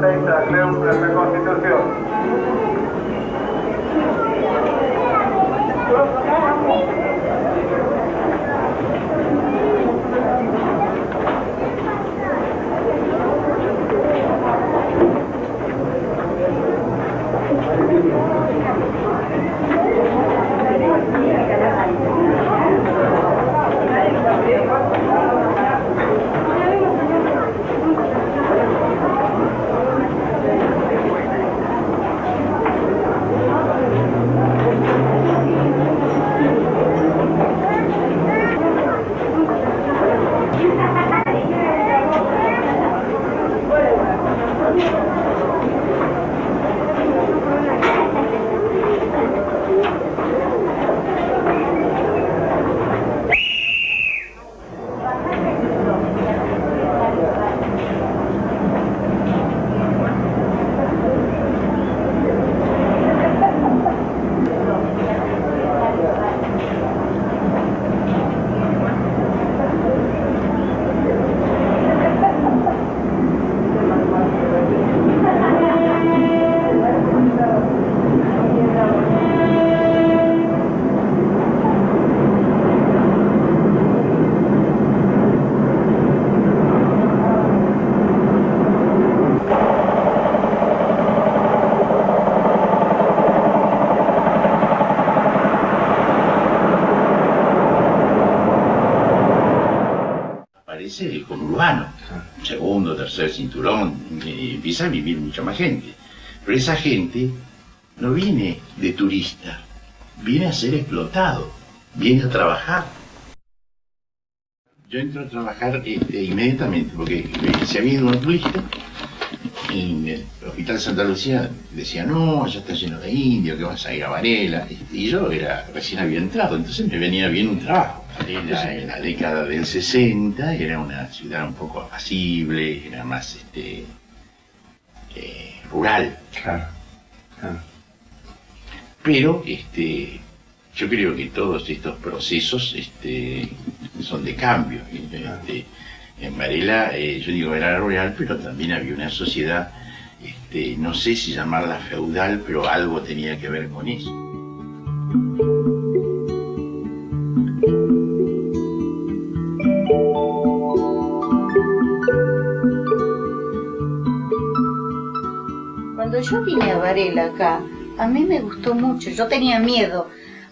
Seiza, creo que la Constitución. Parece el conurbano, segundo, tercer cinturón, empieza a vivir mucha más gente. Pero esa gente no viene de turista, viene a ser explotado, viene a trabajar. Yo entro a trabajar inmediatamente, porque se había ido un turista. En el hospital Santa Lucía decía, no, allá está lleno de indios, que vas a ir a Varela. Y yo recién había entrado, entonces me venía bien un trabajo. En la década del 60 era una ciudad un poco apacible, era más rural. Claro, claro. Pero yo creo que todos estos procesos son de cambio. En Varela, yo digo era rural, pero también había una sociedad, no sé si llamarla feudal, pero algo tenía que ver con eso. Cuando yo vine a Varela acá, a mí me gustó mucho. Yo tenía miedo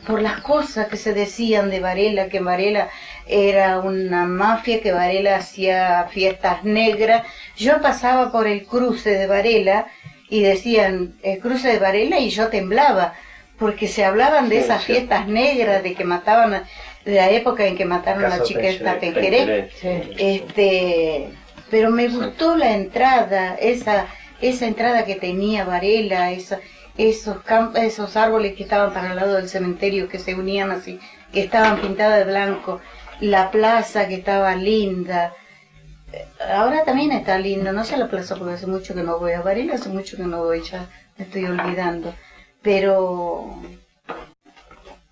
por las cosas que se decían de Varela, que Varela era una mafia, que Varela hacía fiestas negras. Yo pasaba por el cruce de Varela y decían el cruce de Varela y yo temblaba, porque se hablaban de esas fiestas negras, de que mataban, de la época en que mataron a la chica esta Penqueré. Pero me gustó la entrada, esa entrada que tenía Varela, esos árboles que estaban para el lado del cementerio, que se unían así, que estaban pintados de blanco, la plaza que estaba linda. Ahora también está lindo, no sé la plaza porque hace mucho que no voy a Varela, hace mucho que no voy, ya me estoy olvidando. Pero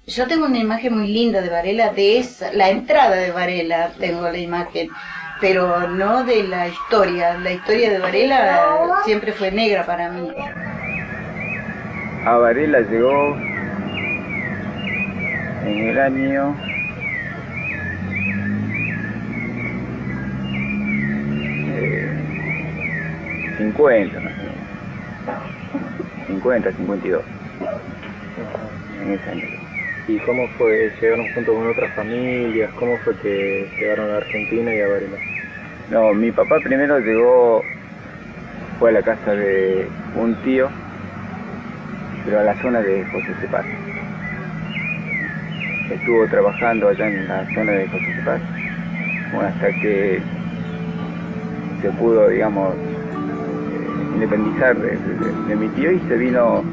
yo tengo una imagen muy linda de Varela, la entrada de Varela tengo la imagen, pero no de la historia. La historia de Varela siempre fue negra para mí. A Varela llegó en el año 50, más o menos. 50, 52. En ese año. ¿Y cómo fue? ¿Llegaron junto con otras familias? ¿Cómo fue que llegaron a Argentina y a Varela? No, mi papá primero llegó, fue a la casa de un tío, pero a la zona de José Cepaz. Estuvo trabajando allá en la zona de José Cepaz, bueno, hasta que se pudo, digamos, independizar de mi tío y se vino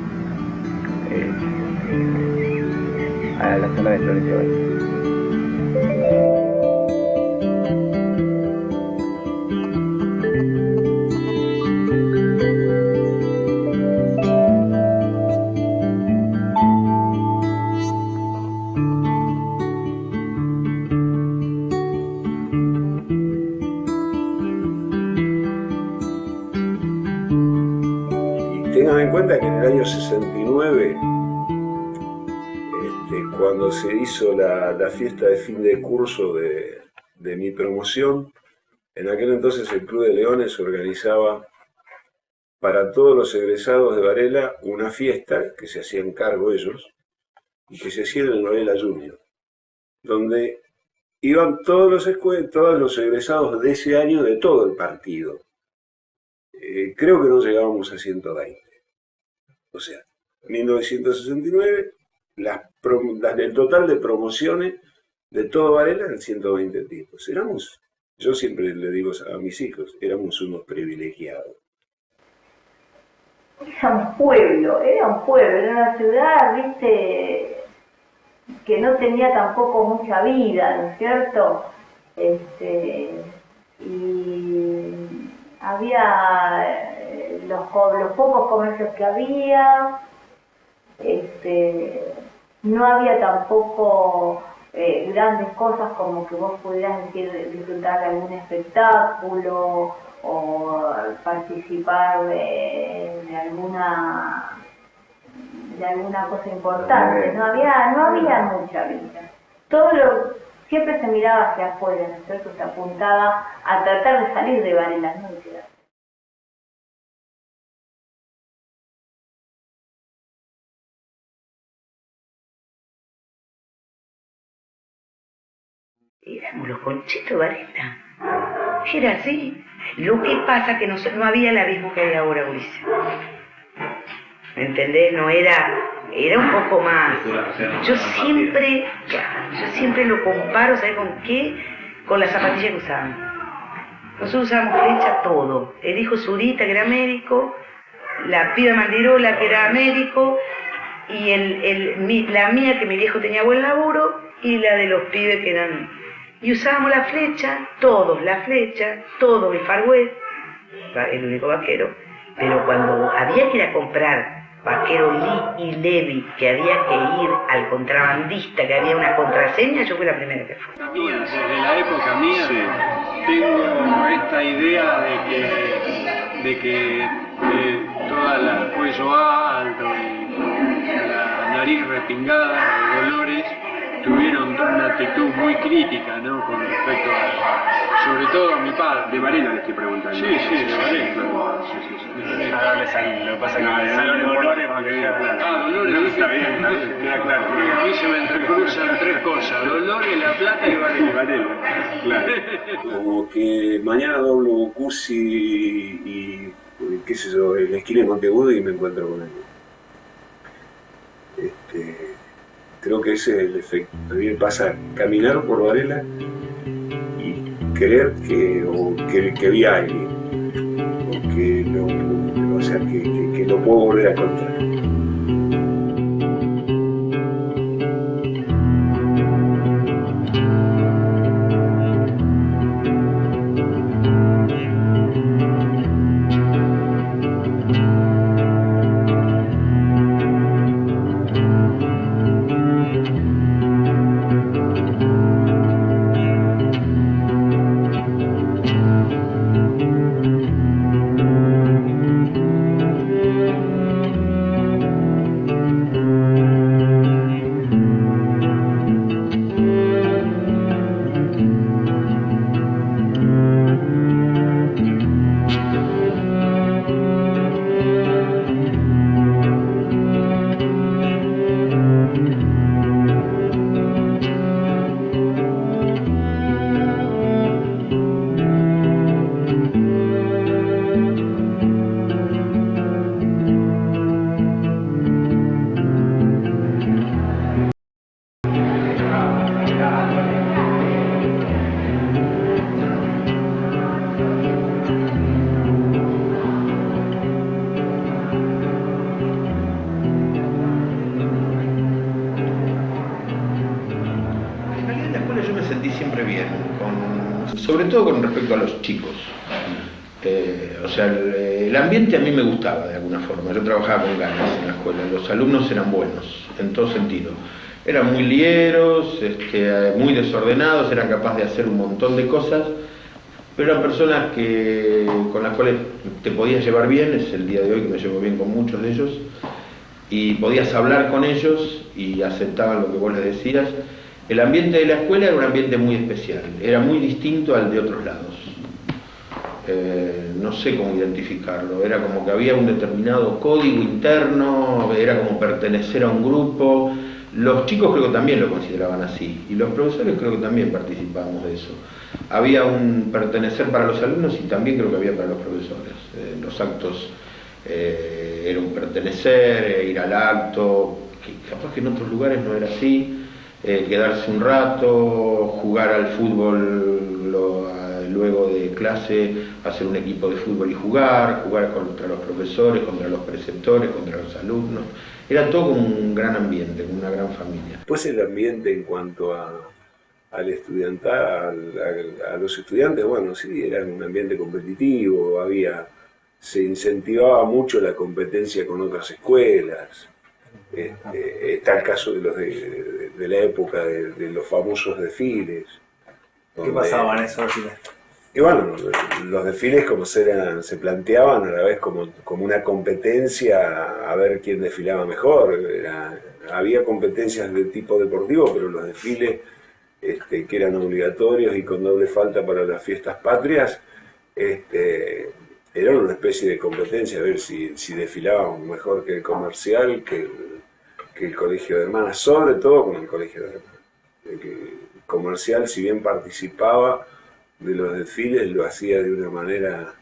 a la zona de Florencio Varela. Tengan en cuenta que en el año 69, cuando se hizo la fiesta de fin de curso de mi promoción, en aquel entonces el Club de Leones organizaba para todos los egresados de Varela una fiesta que se hacían cargo ellos y que se hacía en el Varela Junior, donde iban todos los egresados de ese año de todo el partido. Creo que no llegábamos a 120. O sea, en 1969, el total de promociones de todo Varela eran 120 tipos. Yo siempre le digo a mis hijos, éramos unos privilegiados. Era un pueblo, era una ciudad, viste, que no tenía tampoco mucha vida, ¿no es cierto? Y había los pocos comercios que había, no había tampoco grandes cosas como que vos pudieras disfrutar de algún espectáculo o participar de alguna cosa importante. No había mucha vida. Siempre se miraba hacia afuera, ¿no es cierto? Se apuntaba a tratar de salir de Varela, no de quedar. Éramos los Conchitos de Varela. Era así. Lo que pasa es que no había el abismo que hay ahora, Ulises. ¿Me entendés? No era un poco más. Yo siempre lo comparo, ¿sabes con qué? Con las zapatillas que usábamos. Nosotros usábamos flecha todo. El hijo Zurita, que era médico, la piba Mandirola, que era médico, y la mía, que mi viejo tenía buen laburo, y la de los pibes que eran... Y usábamos la flecha, todo, mi Far West, el único vaquero. Pero cuando había que ir a comprar vaquero Lee y Levi, que había que ir al contrabandista, que había una contraseña, yo fui la primera que fui. Desde la época mía tengo esta idea de que toda la cuello alto y la nariz respingada de Dolores tuvieron una actitud muy crítica, ¿no? Con respecto sobre todo a mi padre. De Varela le estoy preguntando. Sí, de Varela. Lo que pasa es que Dolores, Dolores, está bien, queda claro. A mí se me entrecruzan tres cosas: Dolores, La Plata y Varela. Claro. Como que mañana doblo cursi y qué sé yo, en la esquina de Monteagudo y me encuentro con él. Creo que ese es el efecto. A mí me pasa caminar por Varela y creer que vi a alguien, o que lo puedo volver a encontrar. Sobre todo con respecto a los chicos. O sea, el ambiente a mí me gustaba de alguna forma. Yo trabajaba con ganas en la escuela. Los alumnos eran buenos, en todo sentido. Eran muy lieros, muy desordenados, eran capaces de hacer un montón de cosas, Pero eran personas con las cuales te podías llevar bien, es el día de hoy que me llevo bien con muchos de ellos, y podías hablar con ellos y aceptaban lo que vos les decías. El ambiente de la escuela era un ambiente muy especial, era muy distinto al de otros lados. No sé cómo identificarlo, era como que había un determinado código interno, era como pertenecer a un grupo. Los chicos creo que también lo consideraban así, y los profesores creo que también participábamos de eso. Había un pertenecer para los alumnos y también creo que había para los profesores. Los actos era un pertenecer, ir al acto, que capaz que en otros lugares no era así, quedarse un rato, jugar al fútbol luego de clase, hacer un equipo de fútbol y jugar contra los profesores, contra los preceptores, contra los alumnos. Era todo como un gran ambiente, como una gran familia. Pues el ambiente en cuanto al estudiantal, a los estudiantes, bueno, sí, era un ambiente competitivo, se incentivaba mucho la competencia con otras escuelas. Está el caso de la época de los famosos desfiles. ¿Qué pasaba en esos desfiles? Y bueno, los desfiles como se planteaban a la vez como una competencia a ver quién desfilaba mejor. Había competencias de tipo deportivo, pero los desfiles que eran obligatorios y con doble falta para las fiestas patrias, eran una especie de competencia a ver si desfilábamos mejor que el comercial, que el colegio de hermanas, sobre todo con el colegio de hermanas. El comercial, si bien participaba de los desfiles, lo hacía de una manera,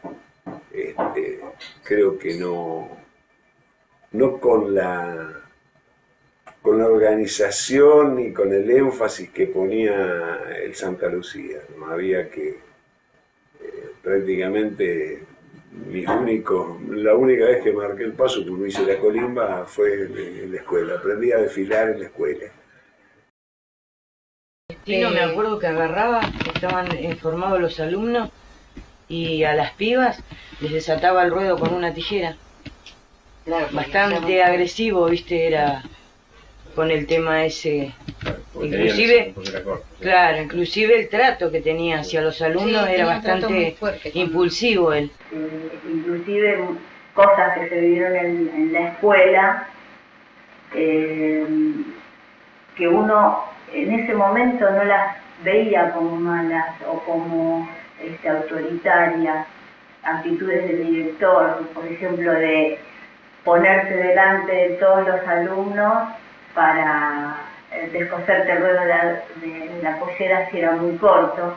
creo que no con la organización y con el énfasis que ponía el Santa Lucía. No había que prácticamente la única vez que marqué el paso cuando hice la colimba fue en la escuela. Aprendí a desfilar en la escuela. No me acuerdo que agarraba, estaban formados los alumnos y a las pibas les desataba el ruedo con una tijera. Claro, bastante agresivo, viste, era con el tema ese. Inclusive, claro, inclusive el trato que tenía hacia los alumnos era bastante impulsivo él. Inclusive cosas que se vivieron en la escuela, que uno en ese momento no las veía como malas o como autoritarias, actitudes del director, por ejemplo, de ponerse delante de todos los alumnos para descoserte el ruedo de la pollera si era muy corto,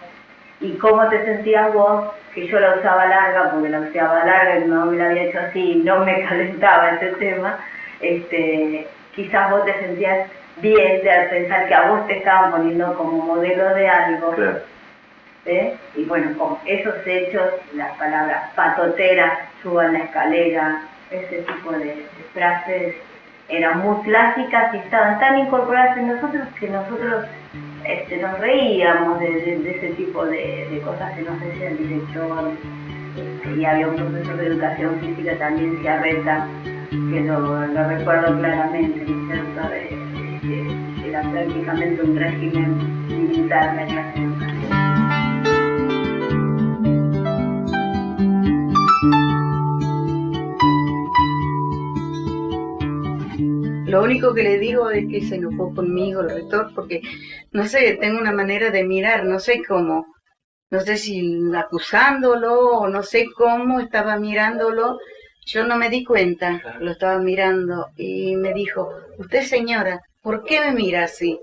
y cómo te sentías vos, que yo la usaba larga, porque la usaba larga y no me la había hecho así, no me calentaba ese tema, quizás vos te sentías bien de pensar que a vos te estaban poniendo como modelo de algo. Claro. Y bueno, con esos hechos, las palabras patotera, suban la escalera, ese tipo de frases eran muy clásicas y estaban tan incorporadas en nosotros que nosotros nos reíamos de ese tipo de cosas que nos decía el director. Y había un profesor de educación física también, Ciarreta, que lo recuerdo claramente, ¿cierto? Era prácticamente un régimen militar de clase de educación. Lo único que le digo es que se enojó conmigo el rector, porque, no sé, tengo una manera de mirar, no sé cómo, no sé si acusándolo o no sé cómo estaba mirándolo, yo no me di cuenta, lo estaba mirando y me dijo, usted señora, ¿por qué me mira así?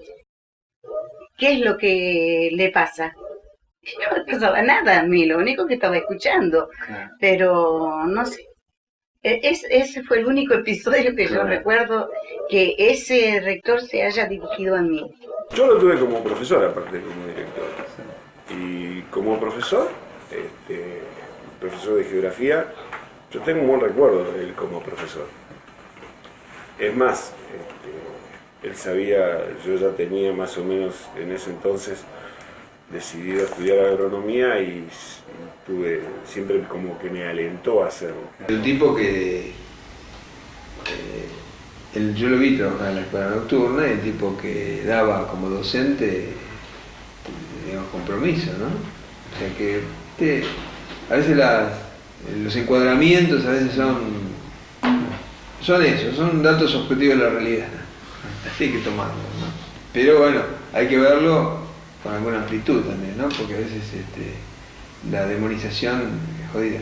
¿Qué es lo que le pasa? No me pasaba nada a mí, lo único que estaba escuchando, pero no sé. Ese fue el único episodio que yo recuerdo que ese rector se haya dirigido a mí. Yo lo tuve como profesor, aparte de como director. Y como profesor, profesor de geografía, yo tengo un buen recuerdo de él como profesor. Es más, él sabía, yo ya tenía más o menos en ese entonces decidido estudiar agronomía y siempre como que me alentó a hacerlo. El tipo que yo lo vi trabajar en la escuela nocturna, el tipo que daba como docente, digamos, compromiso, ¿no? O sea que ¿viste? A veces los encuadramientos a veces son eso, son datos objetivos de la realidad, así hay que tomarlo, ¿no? Pero bueno, hay que verlo con alguna amplitud también, ¿no? Porque a veces la demonización es jodida.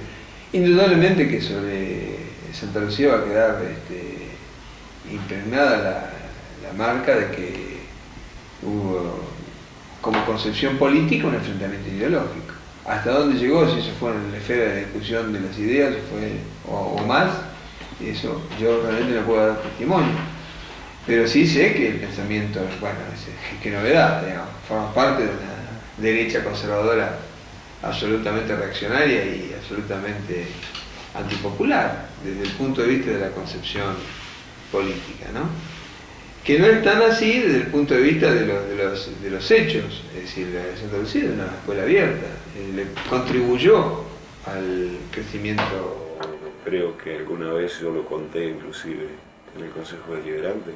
Indudablemente que sobre Santa Lucía va a quedar impregnada la marca de que hubo como concepción política un enfrentamiento ideológico. ¿Hasta dónde llegó? Si eso fue en la esfera de discusión de las ideas o más, eso yo realmente no puedo dar testimonio. Pero sí sé que el pensamiento, bueno, qué novedad, digamos, forma parte de una derecha conservadora absolutamente reaccionaria y absolutamente antipopular desde el punto de vista de la concepción política, ¿no? Que no es tan así desde el punto de vista de los hechos. Es decir, la Santa Lucía es una escuela abierta, le contribuyó al crecimiento. Creo que alguna vez yo lo conté inclusive en el Consejo Deliberante.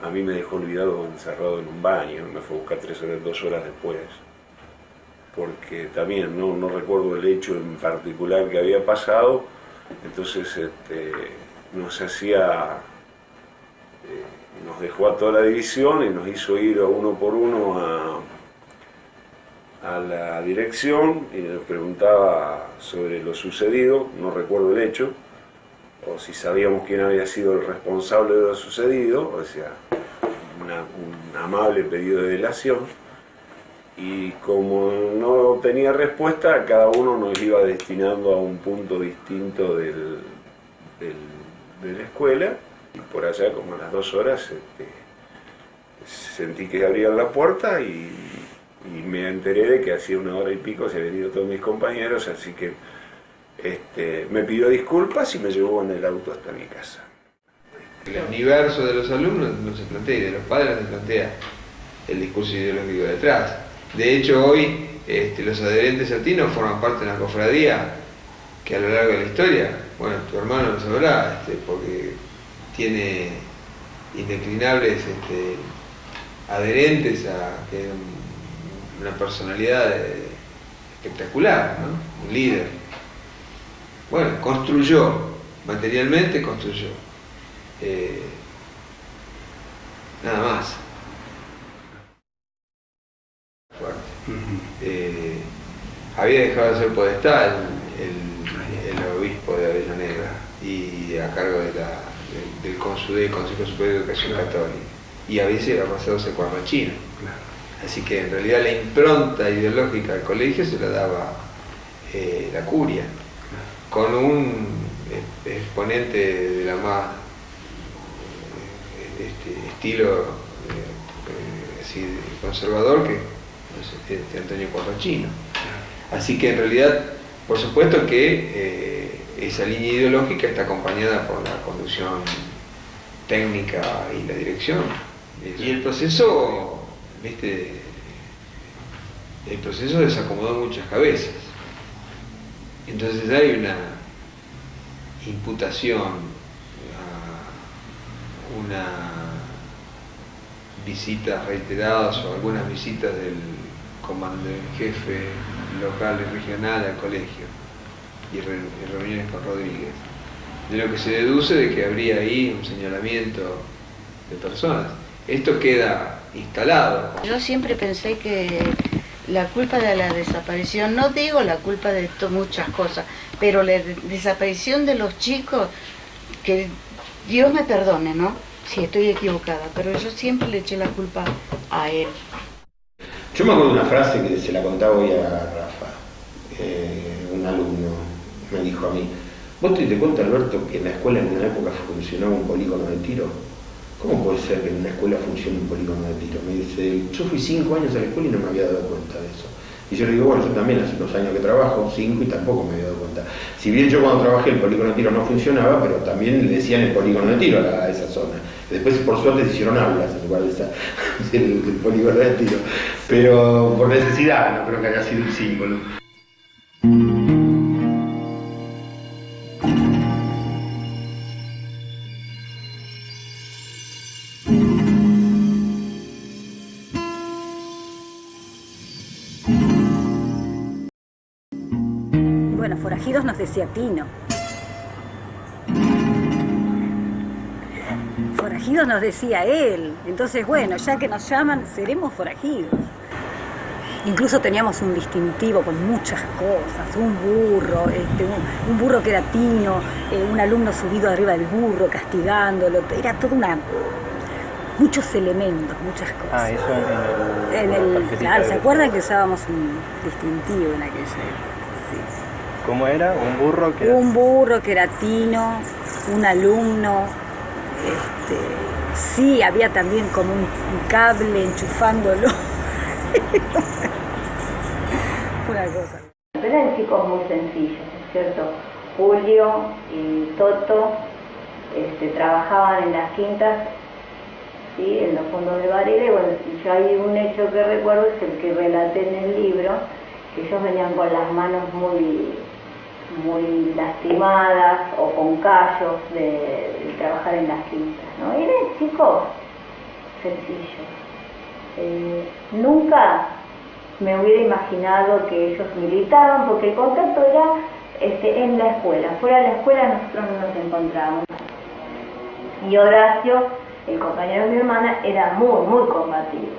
A mí me dejó olvidado encerrado en un baño, me fue a buscar 2 horas después, porque también no recuerdo el hecho en particular que había pasado. Entonces nos dejó a toda la división y nos hizo ir uno por uno a la dirección y nos preguntaba sobre lo sucedido. No recuerdo el hecho, o si sabíamos quién había sido el responsable de lo sucedido, o sea, un amable pedido de delación. Y como no tenía respuesta, cada uno nos iba destinando a un punto distinto de la escuela, y por allá como a las 2 horas sentí que abrían la puerta y me enteré de que hacía 1 hora y pico se habían ido todos mis compañeros, así que me pidió disculpas y me llevó en el auto hasta mi casa. El universo de los alumnos no se plantea, y de los padres no se plantea el discurso ideológico detrás. De hecho, hoy los adherentes a ti no forman parte de una cofradía que a lo largo de la historia, bueno, tu hermano lo sabrá, porque tiene indeclinables adherentes a que una personalidad espectacular, ¿no? Un líder. Bueno, construyó, materialmente construyó. Nada más. Había dejado de ser podestad el obispo de Avellaneda y a cargo del CONSUDE, Consejo Superior de Educación Católica, y había pasado a ser cuarrachino. Así que en realidad la impronta ideológica del colegio se la daba la curia, con un exponente de la más estilo así, conservador, que es Antonio Cuarrachino. Así que en realidad, por supuesto que esa línea ideológica está acompañada por la conducción técnica y la dirección. Y el proceso, el proceso desacomodó muchas cabezas. Entonces hay una imputación, una visitas reiteradas o algunas visitas del comando del jefe local y regional al colegio y reuniones con Rodríguez, de lo que se deduce de que habría ahí un señalamiento de personas. Esto queda instalado. Yo siempre pensé que la culpa de la desaparición, no digo la culpa de muchas cosas, pero la desaparición de los chicos, que Dios me perdone, ¿no? Si estoy equivocada, pero yo siempre le eché la culpa a él. Yo me acuerdo de una frase que se la contaba hoy a Rafa, un alumno me dijo a mí: ¿vos te diste cuenta, Alberto, que en la escuela en una época funcionaba un polígono de tiro? ¿Cómo puede ser que en una escuela funcione un polígono de tiro? Me dice, yo fui 5 años a la escuela y no me había dado cuenta de eso. Y yo le digo, bueno, yo también hace unos años que trabajo, 5, y tampoco me había dado cuenta. Si bien yo cuando trabajé el polígono de tiro no funcionaba, pero también le decían el polígono de tiro a esa zona. Después, por suerte, se hicieron aulas en lugar de del polígono de tiro. Pero por necesidad, no creo que haya sido un símbolo. forajidos nos decía Tino. Forajidos nos decía él. Entonces, bueno, ya que nos llaman, seremos forajidos. Incluso teníamos un distintivo con muchas cosas, un burro, un burro que era Tino, un alumno subido arriba del burro, castigándolo, era todo muchos elementos, muchas cosas. Ah, eso en el claro, ¿se acuerdan que usábamos un distintivo en aquella época? Sí. ¿Cómo era? ¿Un burro que era? Un burro que era Tino, un alumno, sí, había también como un cable enchufándolo. Una cosa. Pero eran chicos muy sencillos, ¿es cierto? Julio y Toto trabajaban en las quintas, ¿sí? En los fondos de Varela, y bueno, yo hay un hecho que recuerdo, es el que relaté en el libro, que ellos venían con las manos muy lastimadas o con callos de trabajar en las quintas, ¿no? Y eran chicos sencillos. Nunca me hubiera imaginado que ellos militaban, porque el contacto era en la escuela. Fuera de la escuela nosotros no nos encontrábamos. Y Horacio, el compañero de mi hermana, era muy combativo.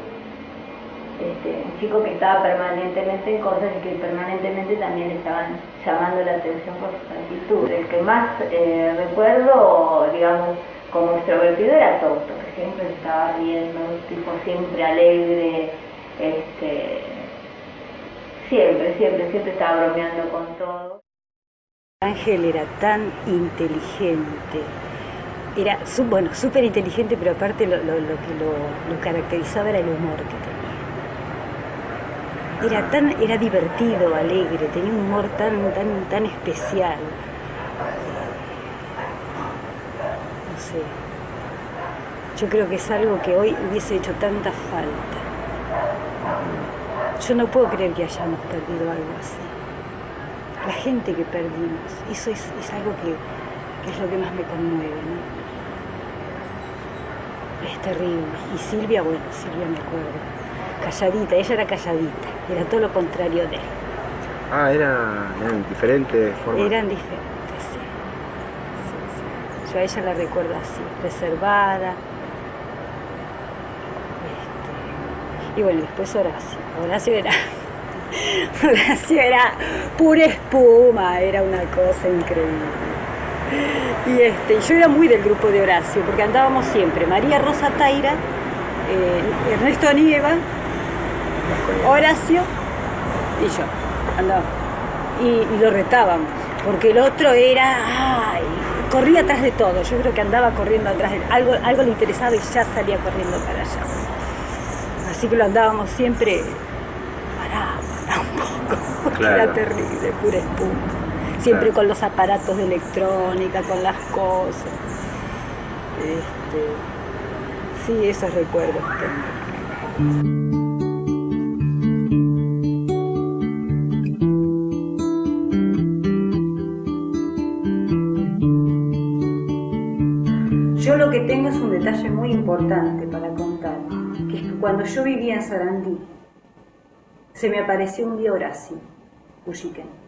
Un chico que estaba permanentemente en cosas y que permanentemente también le estaban llamando la atención por sus actitudes. El que más recuerdo, digamos, como extrovertido era Toto, que siempre estaba riendo, tipo siempre alegre, siempre estaba bromeando con todo. Ángel era tan inteligente, era súper inteligente, pero aparte lo que lo caracterizaba era el humor que tenía. Era divertido, alegre, tenía un humor tan especial. No sé, yo creo que es algo que hoy hubiese hecho tanta falta. Yo no puedo creer que hayamos perdido algo así. La gente que perdimos, eso es algo que es lo que más me conmueve, ¿no? Es terrible. Y Silvia, Silvia me acuerdo, calladita, ella era calladita, era todo lo contrario de él. Ah, eran diferentes formas. Eran diferentes, sí. Yo a ella la recuerdo así, reservada. Y bueno, después Horacio era pura espuma, era una cosa increíble. Y yo era muy del grupo de Horacio, porque andábamos siempre, María Rosa Taira, Ernesto Nieva, Horacio y yo, andábamos. Y lo retábamos, porque el otro corría atrás de todo, yo creo que andaba corriendo atrás de algo le interesaba y ya salía corriendo para allá. Así que lo andábamos siempre para un poco, claro. Era terrible, pura espuma. Siempre claro. Con los aparatos de electrónica, con las cosas. Sí, esos recuerdos tengo. Yo lo que tengo es un detalle muy importante para contar. Que es que cuando yo vivía en Sarandí, se me apareció un día Horacio Ujiken.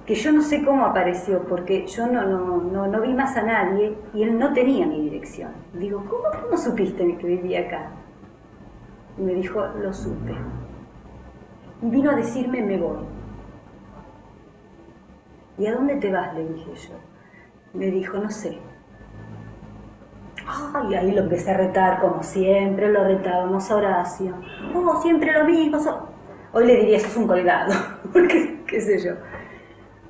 Que yo no sé cómo apareció, porque yo no vi más a nadie y él no tenía mi dirección. Digo, ¿cómo supiste que vivía acá? Y me dijo, lo supe. Y vino a decirme, me voy. ¿Y a dónde te vas?, le dije yo. Me dijo, no sé. Y ahí lo empecé a retar, como siempre lo retábamos a Horacio. Siempre lo mismo. Hoy le diría, sos un colgado, porque qué sé yo.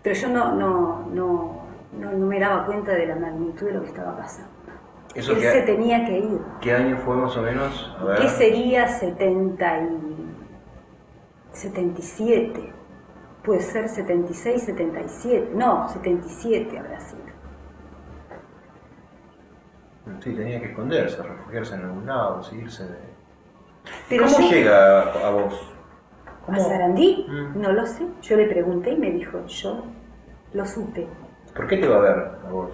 Pero yo no me daba cuenta de la magnitud de lo que estaba pasando. Él se tenía que ir. ¿Qué año fue más o menos? A ver. ¿Qué sería 77? Puede ser 76, 77. No, 77 habrá sido. Sí, tenía que esconderse, refugiarse en algún lado, seguirse de... Pero ¿Cómo llega a vos? ¿A Sarandí? No lo sé. Yo le pregunté y me dijo, yo lo supe. ¿Por qué te va a ver a vos?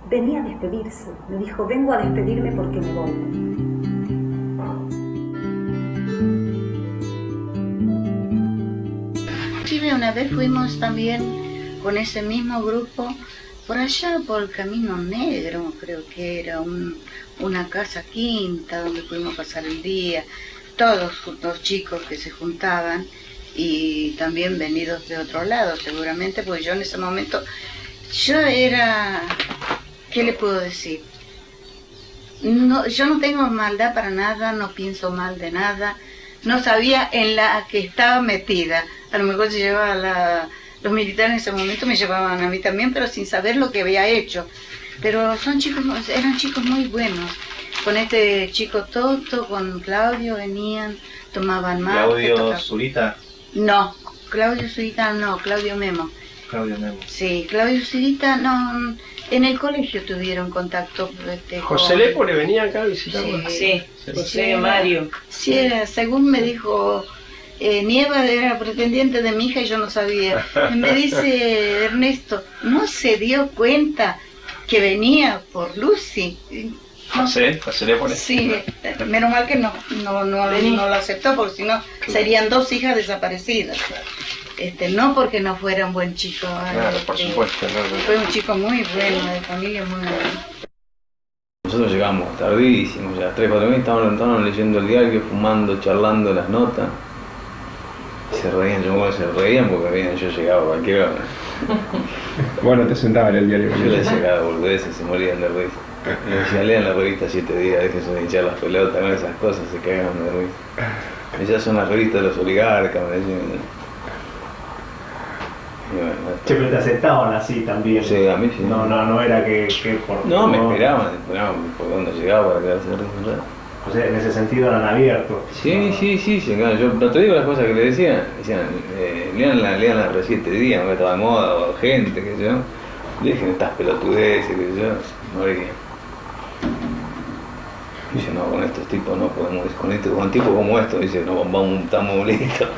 Venía a despedirse. Me dijo, vengo a despedirme porque me voy. una vez fuimos también con ese mismo grupo por allá, por el Camino Negro, creo que era una casa quinta donde pudimos pasar el día, todos los chicos que se juntaban y también venidos de otro lado seguramente, porque yo en ese momento, yo era, ¿qué le puedo decir? No, yo no tengo maldad para nada, no pienso mal de nada, no sabía en la que estaba metida, a lo mejor se llevaba los militares en ese momento me llevaban a mí también, pero sin saber lo que había hecho. Pero eran chicos muy buenos. Con este chico Toto, con Claudio venían, tomaban mate. ¿Claudio Zurita? No, Claudio Zurita no, Claudio Memo. Claudio Memo. Sí, Claudio Zurita no, en el colegio tuvieron contacto. José Lepore venía acá a visitar. Sí, José Mario. Sí, según me dijo... Nieva era pretendiente de mi hija y yo no sabía. Y me dice Ernesto, ¿no se dio cuenta que venía por Lucy? José Lepore. Sí, menos mal que no lo aceptó, porque si no serían 2 hijas desaparecidas. No porque no fuera un buen chico. Claro, por supuesto. Fue un chico muy bueno, de familia muy buena. Nosotros llegamos tardísimos, ya a las 3, 4 estábamos leyendo el diario, fumando, charlando las notas. Se reían, se reían porque yo llegaba a cualquier hora. Bueno, te sentaba en el diario. Yo les llegaba boludeces, se morían de risa. Me decían, lean la revista 7 días, déjense de hinchar las pelotas con esas cosas, se cagan de risa. Esas son las revistas de los oligarcas, me decían. Bueno, pero te aceptaban así también. Sí, a mí sí. No era que por... No, me esperaban por donde llegaba para quedarse de risa. O sea, en ese sentido eran abiertos. Sí, claro. Yo no te digo las cosas que le decían. Decían, lean la re 7 días, no estaba de moda, o gente, que yo. Dejen estas pelotudeces, que yo. Moría. Dice, no, con estos tipos no podemos, con tipos como estos, dice, no, estamos listos.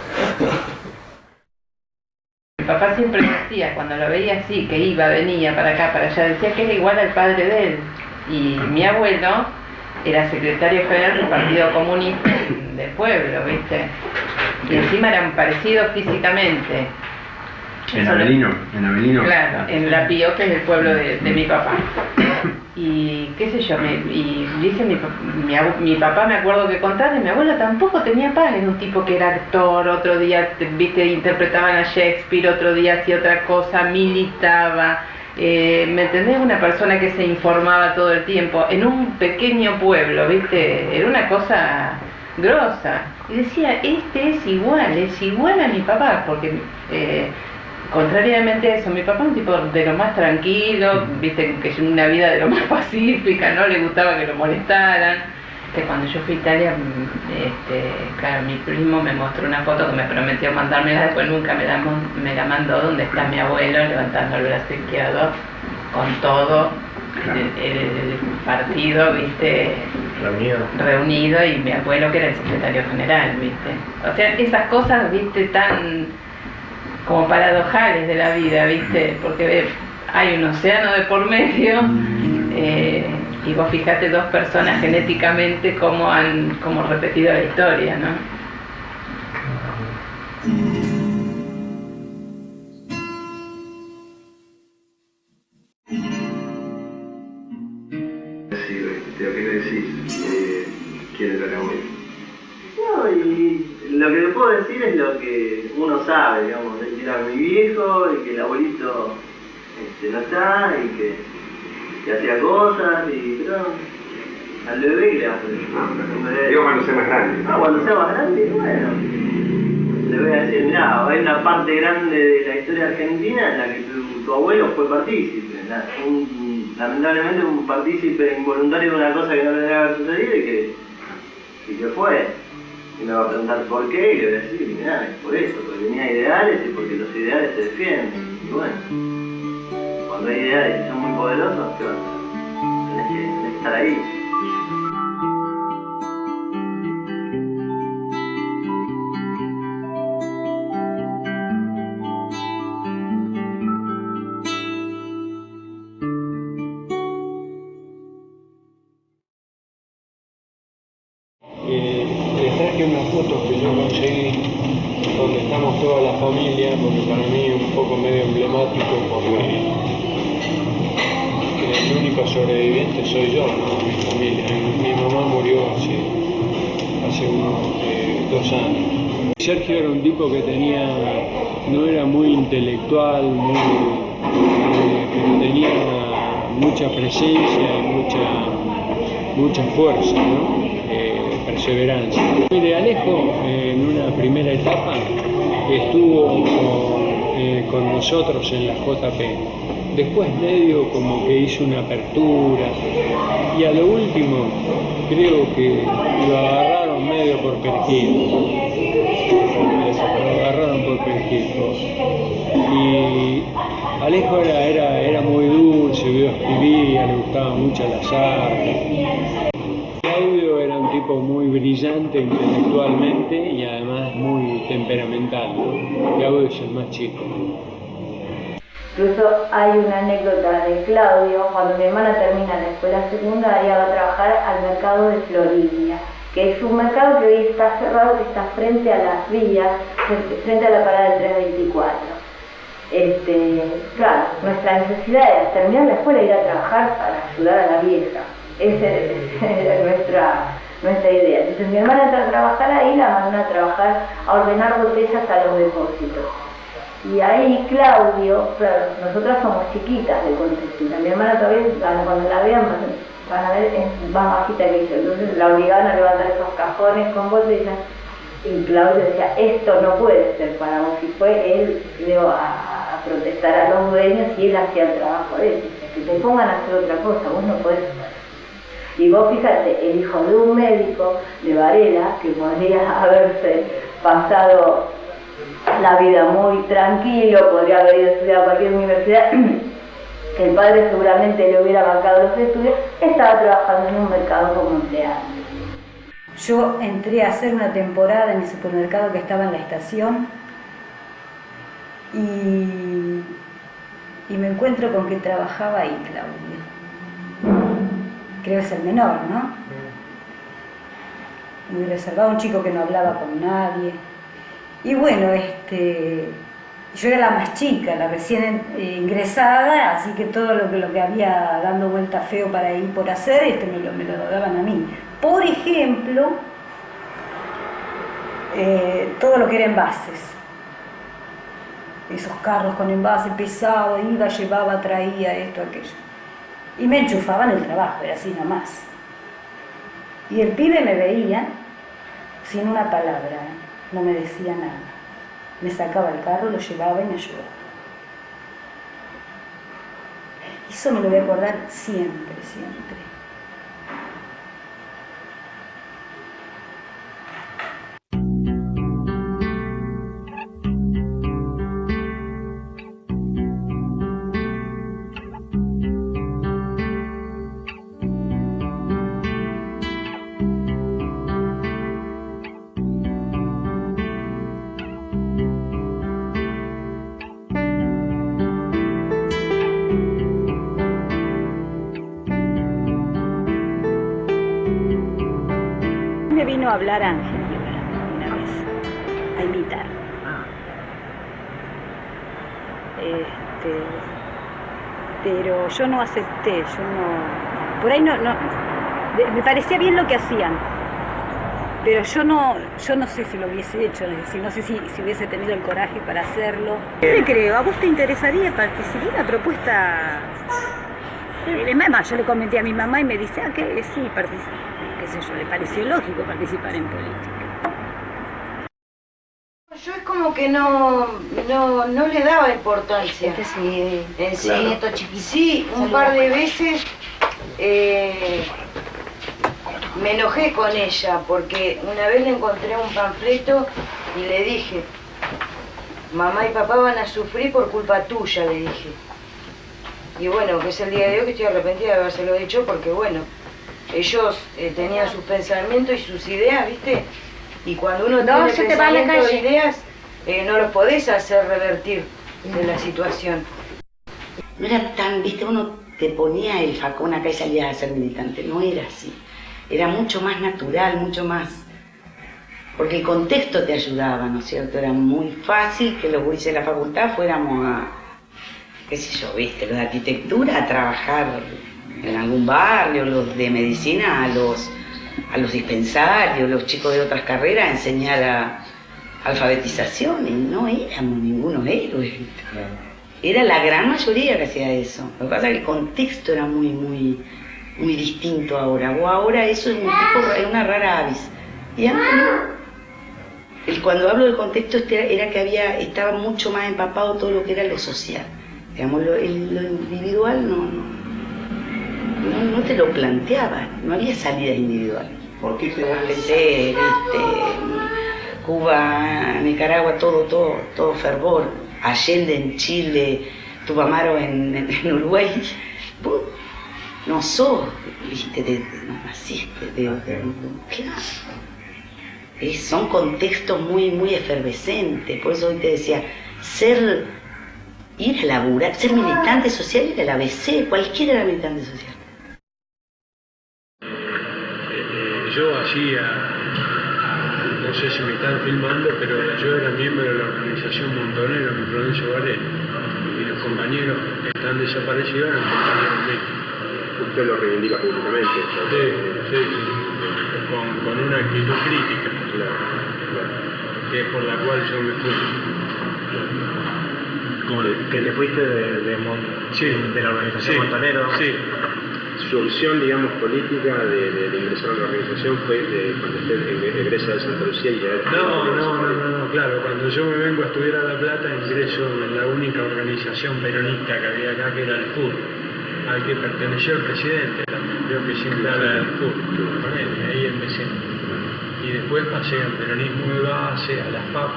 Mi papá siempre decía, cuando lo veía así, que iba, venía para acá, para allá, decía que era igual al padre de él. Y mi abuelo era secretario general del Partido Comunista del pueblo, ¿viste? Y encima eran parecidos físicamente. ¿En Avelino? Claro, en La Pío, que es el pueblo de mi papá. Y qué sé yo, y dice mi papá, me acuerdo que contaba, mi abuelo tampoco tenía paz, era un tipo que era actor, otro día, viste, interpretaban a Shakespeare, otro día hacía otra cosa, militaba. ¿Me entendés? Una persona que se informaba todo el tiempo en un pequeño pueblo, ¿viste? Era una cosa grosa. Y decía, es igual a mi papá, porque contrariamente a eso, mi papá es un tipo de lo más tranquilo, ¿viste? Que una vida de lo más pacífica, no le gustaba que lo molestaran. Cuando yo fui a Italia, claro, mi primo me mostró una foto que me prometió mandármela, después nunca me la mandó, donde está mi abuelo levantando el brazo izquierdo con todo el partido, ¿viste? Reunido, y mi abuelo que era el secretario general, ¿viste? O sea, esas cosas, ¿viste? Tan como paradojales de la vida, ¿viste? Porque hay un océano de por medio. Y vos fijate 2 personas genéticamente cómo han repetido la historia, ¿no? ¿Qué decís? ¿Quién era el abuelo? No, y lo que te puedo decir es lo que uno sabe, digamos, que era mi viejo y que el abuelito no está y que hacía cosas, pero al bebé que le va a hacer. Digo cuando sea más grande. Cuando sea más grande, bueno, le voy a decir, mirá, hay una parte grande de la historia argentina en la que tu abuelo fue partícipe, lamentablemente un partícipe involuntario de una cosa que no tendría que haber sucedido y que fue. Y me va a preguntar por qué, y le voy a decir, mirá, es por eso, porque tenía ideales y porque los ideales se defienden. Y bueno. Cuando hay ideales que son muy poderosos, ¿qué vas a hacer? Tenés que estar ahí. Les traje unas fotos que yo conseguí donde estamos toda la familia, porque para tipo medio emblemático porque el único sobreviviente soy yo, ¿no? Mi familia. Mi mamá murió hace unos 2 años. Sergio era un tipo que no era muy intelectual, pero tenía mucha presencia y mucha fuerza, ¿no? Perseverancia. Mire, Alejo en una primera etapa estuvo con nosotros en la JP. Después medio como que hizo una apertura y a lo último creo que lo agarraron medio por perejil. Y Alejo era muy dulce, escribía, le gustaban mucho las artes. Claudio era un tipo muy brillante intelectualmente y además muy temperamental, ¿no? Claudio es el más chico. Incluso hay una anécdota de Claudio, cuando mi hermana termina la escuela secundaria, va a trabajar al mercado de Florida, que es un mercado que hoy está cerrado, que está frente a las vías, frente a la parada del 324. Claro, nuestra necesidad era terminar la escuela e ir a trabajar para ayudar a la vieja. Esa era nuestra idea. Entonces mi hermana entra a trabajar ahí, la mandaron a trabajar a ordenar botellas a los depósitos. Y ahí Claudio, claro, nosotras somos chiquitas de Concepción, mi hermana todavía, cuando la vean van a ver, es más bajita que yo, entonces la obligaban a levantar esos cajones con botellas y Claudio decía, esto no puede ser para vos, y fue él, creo, a protestar a los dueños y él hacía el trabajo de él, que te pongan a hacer otra cosa, vos no podés. Y vos fíjate, el hijo de un médico de Varela, que podría haberse pasado la vida muy tranquilo, podría haber ido a estudiar a cualquier universidad, que el padre seguramente le hubiera bancado los estudios, estaba trabajando en un mercado como empleado. Yo entré a hacer una temporada en el supermercado que estaba en la estación y me encuentro con que trabajaba ahí Claudio. Creo que es el menor, ¿no? Muy reservado, un chico que no hablaba con nadie. Y bueno, yo era la más chica, la recién ingresada, así que todo lo que había dando vuelta feo para ir por hacer, me lo daban a mí. Por ejemplo, todo lo que era envases. Esos carros con envases pesados, iba, llevaba, traía esto, aquello. Y me enchufaban el trabajo, era así nomás. Y el pibe me veía sin una palabra, no me decía nada. Me sacaba el carro, lo llevaba y me ayudaba. Eso me lo voy a acordar siempre, siempre. Vino a hablar Ángel una vez, a imitar. Pero yo no acepté, por ahí no, me parecía bien lo que hacían, pero yo no sé si lo hubiese hecho, no sé si hubiese tenido el coraje para hacerlo. ¿Qué creo? ¿A vos te interesaría participar en una propuesta? Además, yo le comenté a mi mamá y me dice, que sí, qué sé yo, le pareció lógico participar en política. Yo es como que no le daba importancia. Nieto chiquito. Sí, un par de veces me enojé con ella porque una vez le encontré un panfleto y le dije, mamá y papá van a sufrir por culpa tuya, le dije. Y bueno, que es el día de hoy que estoy arrepentida de habérselo dicho porque bueno, ellos tenían sus pensamientos y sus ideas, ¿viste? Y cuando uno tiene pensamientos e ideas, no los podés hacer revertir de la situación. No era tan, ¿viste? Uno te ponía el facón acá y salías a ser militante. No era así. Era mucho más natural, mucho más porque el contexto te ayudaba, ¿no es cierto? Era muy fácil que los gurises de la facultad fuéramos a, qué sé yo, viste, los de arquitectura a trabajar en algún barrio, los de medicina a los dispensarios, los chicos de otras carreras a enseñar alfabetización, y no éramos ningunos héroes. Era la gran mayoría que hacía eso. Lo que pasa es que el contexto era muy distinto ahora. O ahora eso es es una rara avis. Y antes no. Cuando hablo del contexto era que estaba mucho más empapado todo lo que era lo social. Digamos, lo individual no te lo planteaba, no había salidas individuales. ¿Por qué te Cuba, Nicaragua, todo fervor, Allende en Chile, Tupamaro en Uruguay? Vos no sos, viste, no naciste claro. Son contextos muy efervescentes, por eso hoy te decía, ir a laburar, ser militante social era el ABC, cualquiera era militante social. Yo hacía, no sé si me están filmando, pero yo era miembro de la organización Montonero en Florencio Varela, y los compañeros que están desaparecidos eran compañeros míos. Usted lo reivindica públicamente. Sí, con una actitud crítica, que es por la cual yo me fui. ¿Que te fuiste de la organización Montonero? Sí. Su opción, digamos, política de ingresar a la organización fue cuando usted egresa de Santa Lucía y ya... No, claro, cuando yo me vengo a estudiar a La Plata ingreso en la única organización peronista que había acá, que era el FUR, al que perteneció el presidente también, creo que siempre habla del FUR, ahí empecé. Y después pasé al peronismo de base, a las PAP,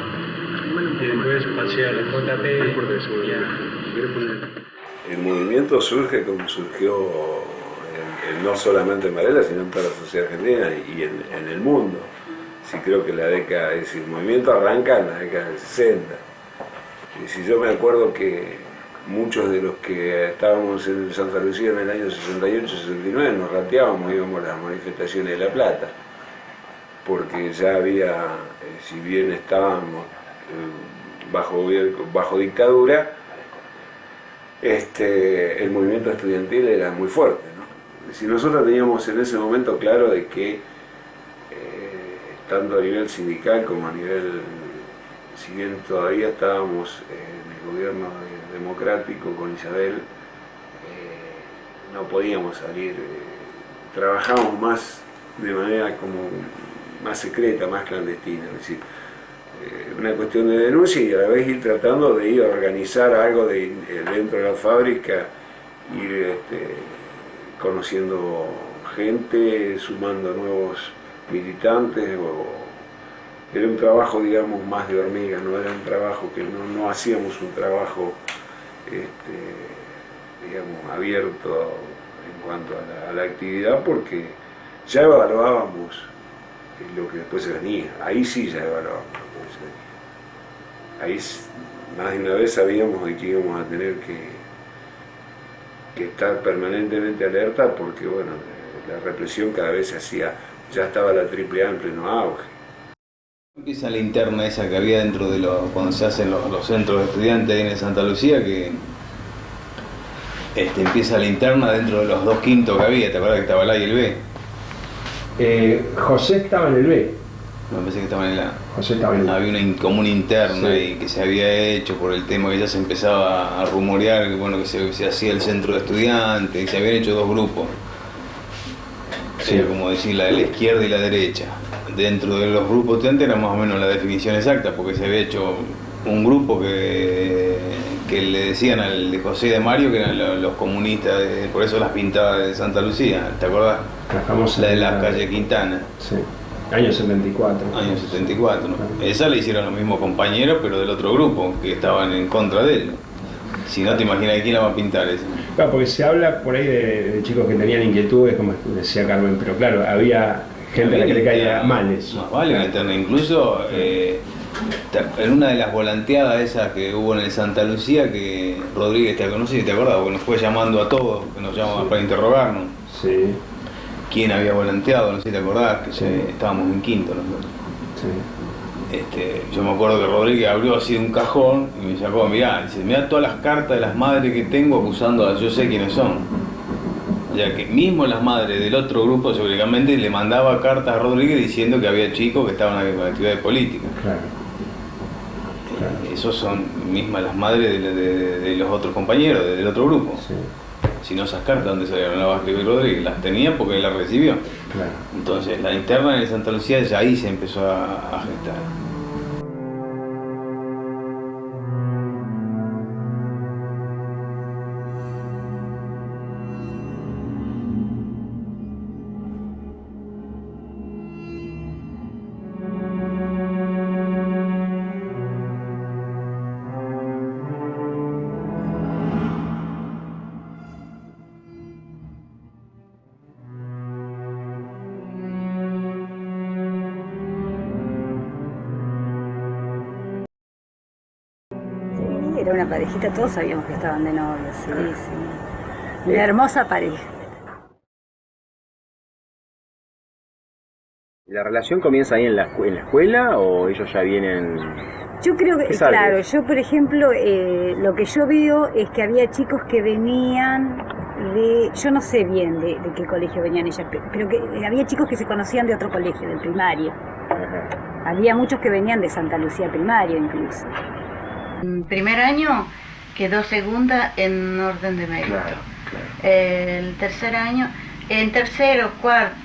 y después pasé a la JP y a... El movimiento surge como surgió no solamente en Varela, sino en toda la sociedad argentina y en el mundo. Sí, creo que la década, es decir, el movimiento arranca en la década del 60. Y si yo me acuerdo que muchos de los que estábamos en Santa Lucía en el año 68-69 nos rateábamos, íbamos a las manifestaciones de La Plata, porque ya había, si bien estábamos bajo dictadura, el movimiento estudiantil era muy fuerte, ¿no? Si nosotros teníamos en ese momento claro de que tanto a nivel sindical como a nivel, si bien todavía estábamos en el gobierno democrático con Isabel, no podíamos salir, trabajamos más de manera como más secreta, más clandestina, es decir, una cuestión de denuncia y a la vez ir tratando de ir a organizar algo dentro de la fábrica, ir conociendo gente, sumando nuevos militantes, era un trabajo, digamos, más de hormiga, no era un trabajo que no hacíamos un trabajo, digamos, abierto en cuanto a la actividad, porque ya evaluábamos lo que después se venía, ahí sí ya evaluábamos. Ahí más de una vez sabíamos de que íbamos a tener que estar permanentemente alerta porque, bueno, la represión cada vez se hacía, ya estaba la AAA en pleno auge. Empieza la interna esa que había dentro de cuando se hacen los centros de estudiantes ahí en Santa Lucía, que empieza la interna dentro de los 2 quintos que había, ¿te acuerdas que estaba el A y el B? José estaba en el B. No, pensé que estaba en el A. José estaba en el A. Había una interna sí. Y que se había hecho por el tema que ya se empezaba a rumorear, que bueno, que se hacía el centro de estudiantes, y se habían hecho 2 grupos. Sí. Como decir, la de la izquierda y la derecha. Dentro de los grupos estudiantes era más o menos la definición exacta, porque se había hecho un grupo que le decían al de José y de Mario que eran los comunistas, por eso las pintadas de Santa Lucía, ¿te acordás? La de la calle Quintana. Sí. Año 74. Año 74. Esa la hicieron los mismos compañeros, pero del otro grupo, que estaban en contra de él. Si no, te imaginas quién la va a pintar esa. Claro, porque se habla por ahí de chicos que tenían inquietudes, como decía Carmen, pero claro, había gente a la que le caía mal eso. Más vale una interna. Incluso en una de las volanteadas esas que hubo en el Santa Lucía, que Rodríguez, no sé si te acordás, porque nos fue llamando a todos, que nos llamaba para interrogarnos. Sí. ¿Quién había volanteado? No sé si te acordás, que estábamos en quinto nosotros. Yo me acuerdo que Rodríguez abrió así un cajón y me sacó, mirá todas las cartas de las madres que tengo acusando a yo sé quiénes son. Ya que mismo las madres del otro grupo seguramente le mandaba cartas a Rodríguez diciendo que había chicos que estaban en actividades políticas. Esos son mismas las madres de los otros compañeros, del otro grupo. Si no, esas cartas, ¿dónde salieron? Las va a escribir Rodríguez, las tenía porque las recibió. Entonces la interna en Santa Lucía ya ahí se empezó a gestar. Era una parejita, todos sabíamos que estaban de novios, sí. Una hermosa pareja. ¿La relación comienza ahí en la escuela o ellos ya vienen...? Yo creo que, claro, yo por ejemplo, lo que yo veo es que había chicos que venían de, yo no sé bien de qué colegio venían ellas, pero que había chicos que se conocían de otro colegio, del primario. Había muchos que venían de Santa Lucía primario incluso. Primer año quedó segunda en orden de mérito. El tercer año, en tercero, cuarto,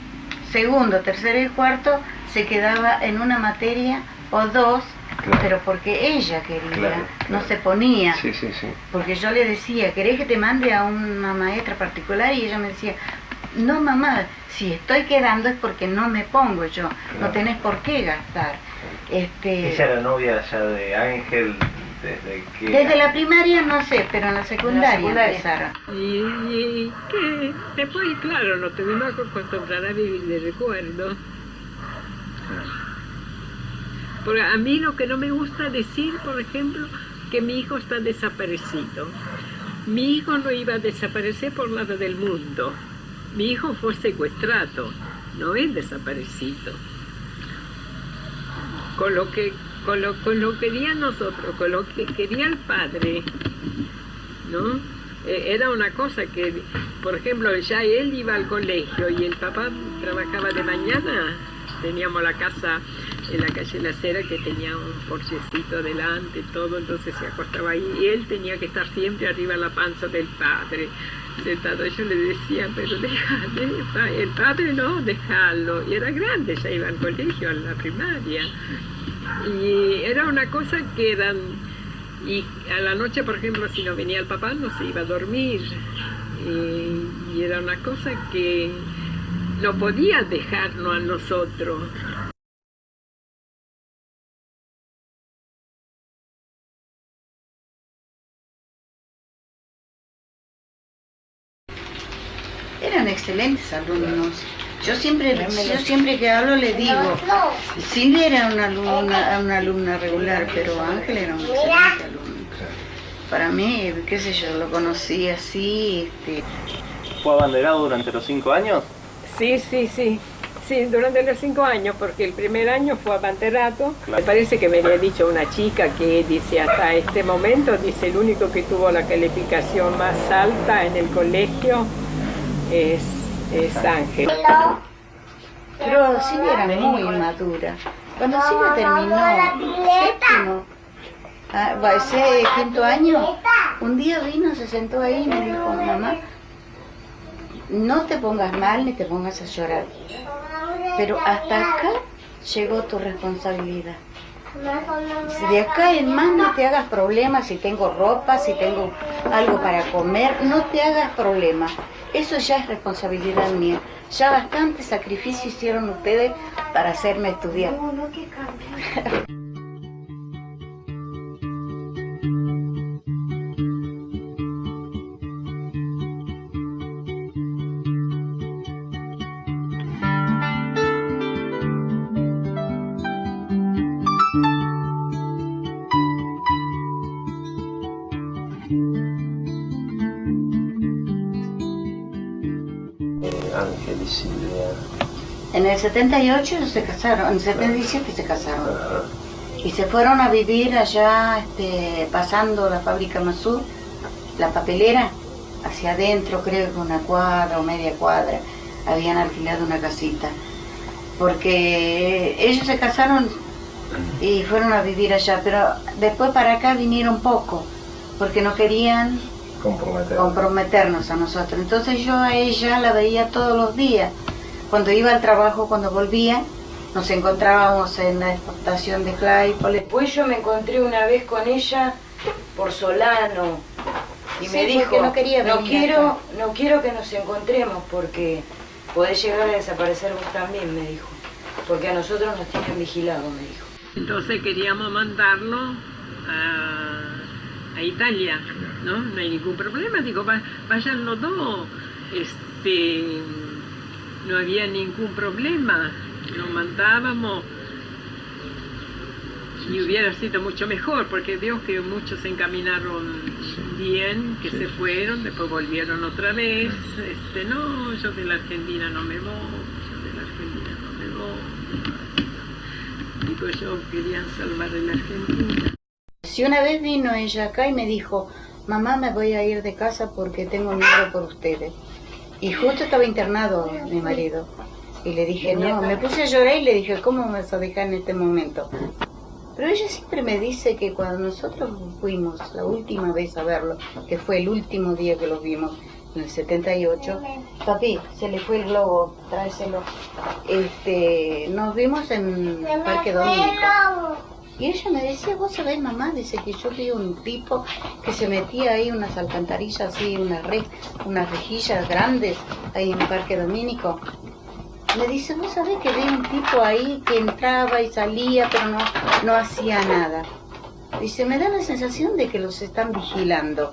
segundo, tercero y cuarto se quedaba en una materia o dos, pero porque ella quería, no se ponía. Porque yo le decía, ¿querés que te mande a una maestra particular? Y ella me decía, no mamá, si estoy quedando es porque no me pongo yo, no tenés por qué gastar. Ella era novia ya de Ángel. Desde la primaria no sé, pero en la secundaria empezaron. Y que después, claro, nos tuvimos que acostumbrar a vivir de recuerdo. Porque a mí lo que no me gusta decir, por ejemplo, que mi hijo está desaparecido. Mi hijo no iba a desaparecer por nada del mundo. Mi hijo fue secuestrado, no es desaparecido. Con lo que quería nosotros, con lo que quería el padre, ¿no? Era una cosa que, por ejemplo, ya él iba al colegio y el papá trabajaba de mañana. Teníamos la casa en la calle La Cera que tenía un porchecito adelante, todo, entonces se acostaba ahí y él tenía que estar siempre arriba de la panza del padre. Sentado, yo le decía, pero déjale, el padre no, déjalo. Y era grande, ya iba al colegio, a la primaria. Y era una cosa que eran, y a la noche, por ejemplo, si no venía el papá, no se iba a dormir. Y era una cosa que no podía dejarnos a nosotros. Eran excelentes alumnos. Yo siempre que hablo le digo, Silvia era una alumna regular, pero Ángel era un excelente alumno. Para mí, qué sé yo, lo conocí así. ¿Fue abanderado durante los 5 años? Sí, durante los 5 años, porque el primer año fue abanderado. Me parece que me había dicho una chica que dice, hasta este momento, dice, el único que tuvo la calificación más alta en el colegio es Ángel. Pero Silvia era muy inmadura. Cuando Silvia terminó quinto año, un día vino, se sentó ahí y me dijo, mamá, no te pongas mal ni te pongas a llorar, pero hasta acá llegó tu responsabilidad. Si de acá en más no te hagas problemas, si tengo ropa, si tengo algo para comer, no te hagas problemas. Eso ya es responsabilidad mía. Ya bastante sacrificio hicieron ustedes para hacerme estudiar. Ángel y Silvia, En el 78 se casaron, en el 77 se casaron. Y se fueron a vivir allá, pasando la fábrica Masur, la papelera, hacia adentro, creo que una cuadra o media cuadra, habían alquilado una casita. Porque ellos se casaron y fueron a vivir allá, pero después para acá vinieron poco, porque no querían comprometernos a nosotros. Entonces yo a ella la veía todos los días. Cuando iba al trabajo, cuando volvía, nos encontrábamos en la estación de Claypole. Después yo me encontré una vez con ella por Solano y me dijo, no quiero que nos encontremos porque podés llegar a desaparecer vos también, me dijo, porque a nosotros nos tienen vigilados, me dijo. Entonces queríamos mandarlo a Italia, ¿no? No hay ningún problema, digo, vayan los dos, no había ningún problema, lo mandábamos y hubiera sido mucho mejor, porque veo que muchos se encaminaron bien, que se fueron, después volvieron otra vez, no, yo de la Argentina no me voy, digo, yo quería salvar a la Argentina. Si una vez vino ella acá y me dijo, mamá, me voy a ir de casa porque tengo miedo por ustedes. Y justo estaba internado mi marido. Y le dije, no, me puse a llorar y le dije, ¿cómo me vas a dejar en este momento? Pero ella siempre me dice que cuando nosotros fuimos la última vez a verlo, que fue el último día que los vimos, en el 78, papi, se le fue el globo, tráeselo. Nos vimos en el Parque Domínico. Y ella me decía, vos sabés, mamá, dice que yo vi un tipo que se metía ahí unas alcantarillas así, unas rejillas grandes ahí en el Parque Domínico. Me dice, vos sabés que vi un tipo ahí que entraba y salía, pero no hacía nada. Dice, me da la sensación de que los están vigilando.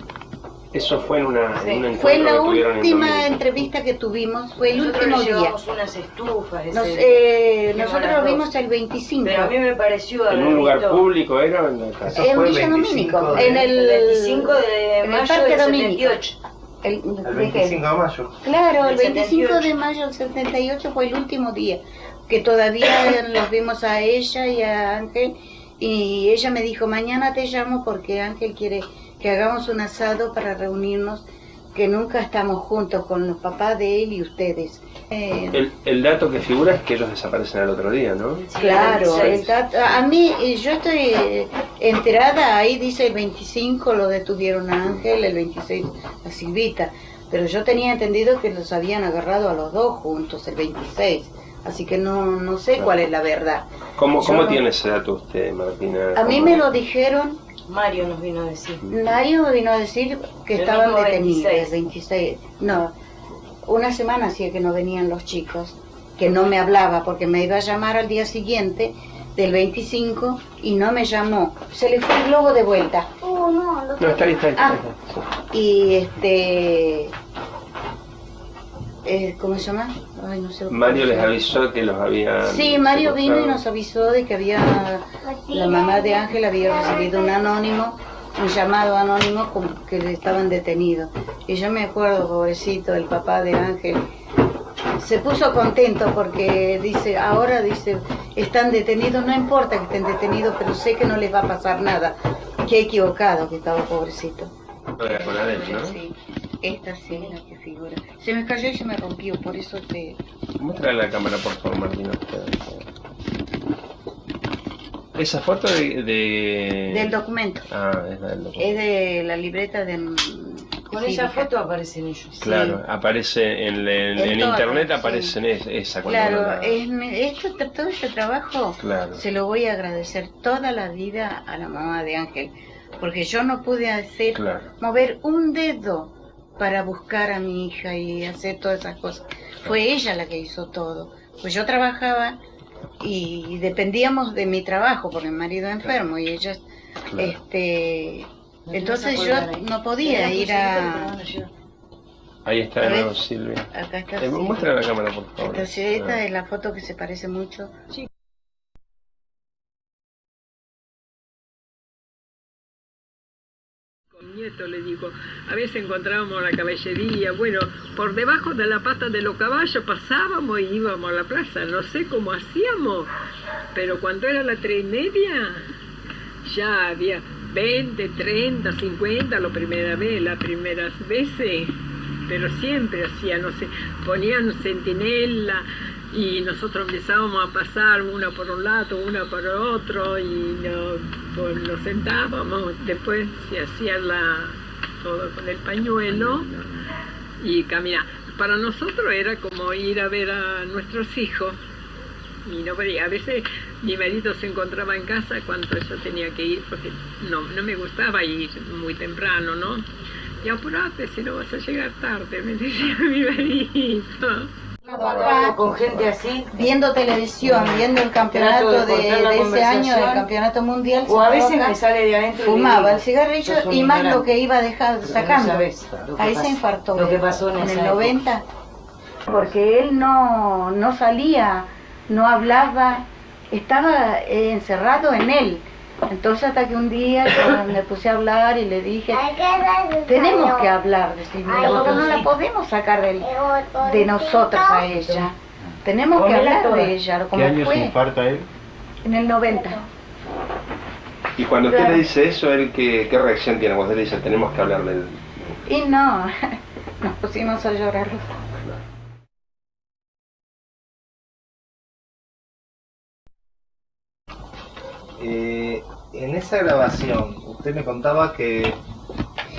Eso fue en una fue la última entrevista que tuvimos, fue el último día. Llevamos unas estufas. Nosotros lo vimos el 25. Pero a mí me pareció ¿En un lugar público era en la casa? En Villa Domínico, en el 25 de mayo del 78. El 25 de mayo. Claro, el 25 de mayo del 78 fue el último día, que todavía los vimos a ella y a Ángel, y ella me dijo, mañana te llamo porque Ángel quiere que hagamos un asado para reunirnos, que nunca estamos juntos con los papás de él y ustedes. El dato que figura es que ellos desaparecen al otro día, ¿no? Claro, el dato, a mí, yo estoy enterada, ahí dice el 25 lo detuvieron a Ángel, el 26 a Silvita, pero yo tenía entendido que los habían agarrado a los dos juntos el 26, así que no sé cuál es la verdad. ¿Cómo tiene ese dato usted, Martina? A mí me lo dijeron. Mario nos vino a decir. Mario me vino a decir que estaban detenidos el 26. No, una semana hacía que no venían los chicos, que no me hablaba porque me iba a llamar al día siguiente del 25 y no me llamó. Se le fue el globo de vuelta. No, está ahí. Y ¿cómo se llama? Ay, no sé. Mario les avisó que los habían... Sí, Mario vino y nos avisó de que la mamá de Ángel había recibido un llamado anónimo como que le estaban detenidos. Y yo me acuerdo, pobrecito, el papá de Ángel se puso contento porque ahora están detenidos, no importa que estén detenidos, pero sé que no les va a pasar nada. Qué equivocado que estaba, pobrecito. Con adentro, ¿no? Sí. Esta sí es la que figura. Se me cayó y se me rompió, por eso te... Muestra la cámara, por favor, Martina. ¿Esa foto del documento? Ah, es la del documento. Es de la libreta de... Con esa foto aparecen ellos. Claro, sí. Aparece en internet, aparecen esa. Claro, todo este trabajo se lo voy a agradecer toda la vida a la mamá de Ángel, porque yo no pude mover un dedo para buscar a mi hija y hacer todas esas cosas. Fue ella la que hizo todo. Pues yo trabajaba y dependíamos de mi trabajo porque mi marido es enfermo y ella entonces yo no podía ir a... Ahí está de nuevo Silvia. Acá está. Muestra la cámara, por favor. Entonces esta es la foto que se parece mucho. Sí. Con nieto le digo. blanco, a veces encontrábamos la caballería, bueno, por debajo de la pata de los caballos pasábamos y íbamos a la plaza, no sé cómo hacíamos, pero cuando era las 3:30 ya había 20, 30, 50 las primeras veces, pero siempre hacían, no sé, ponían centinela y nosotros empezábamos a pasar una por un lado, una por otro y nos sentábamos, después se hacía todo con el pañuelo y caminar. Para nosotros era como ir a ver a nuestros hijos y no podía. A veces mi marido se encontraba en casa cuando yo tenía que ir porque no me gustaba ir muy temprano, ¿no? Y apurate si no vas a llegar tarde, me decía mi marido. Papá, con gente así, viendo televisión, viendo el campeonato de ese año, el campeonato mundial, o a veces me sale de adentro, fumaba el cigarrillo y más lo que iba sacando. Ahí se infartó. Lo que pasó en el 90, porque él no salía, no hablaba, estaba encerrado en él. Entonces hasta que un día yo me puse a hablar y le dije, tenemos que hablar, nosotros no la podemos sacar de nosotros a ella, tenemos que hablar de ella. ¿Qué año se infarta él? En el 90. Y cuando usted le dice eso, él ¿qué reacción tiene? Cuando usted le dice, tenemos que hablar de él. Y no, nos pusimos a llorar. En esa grabación, usted me contaba que...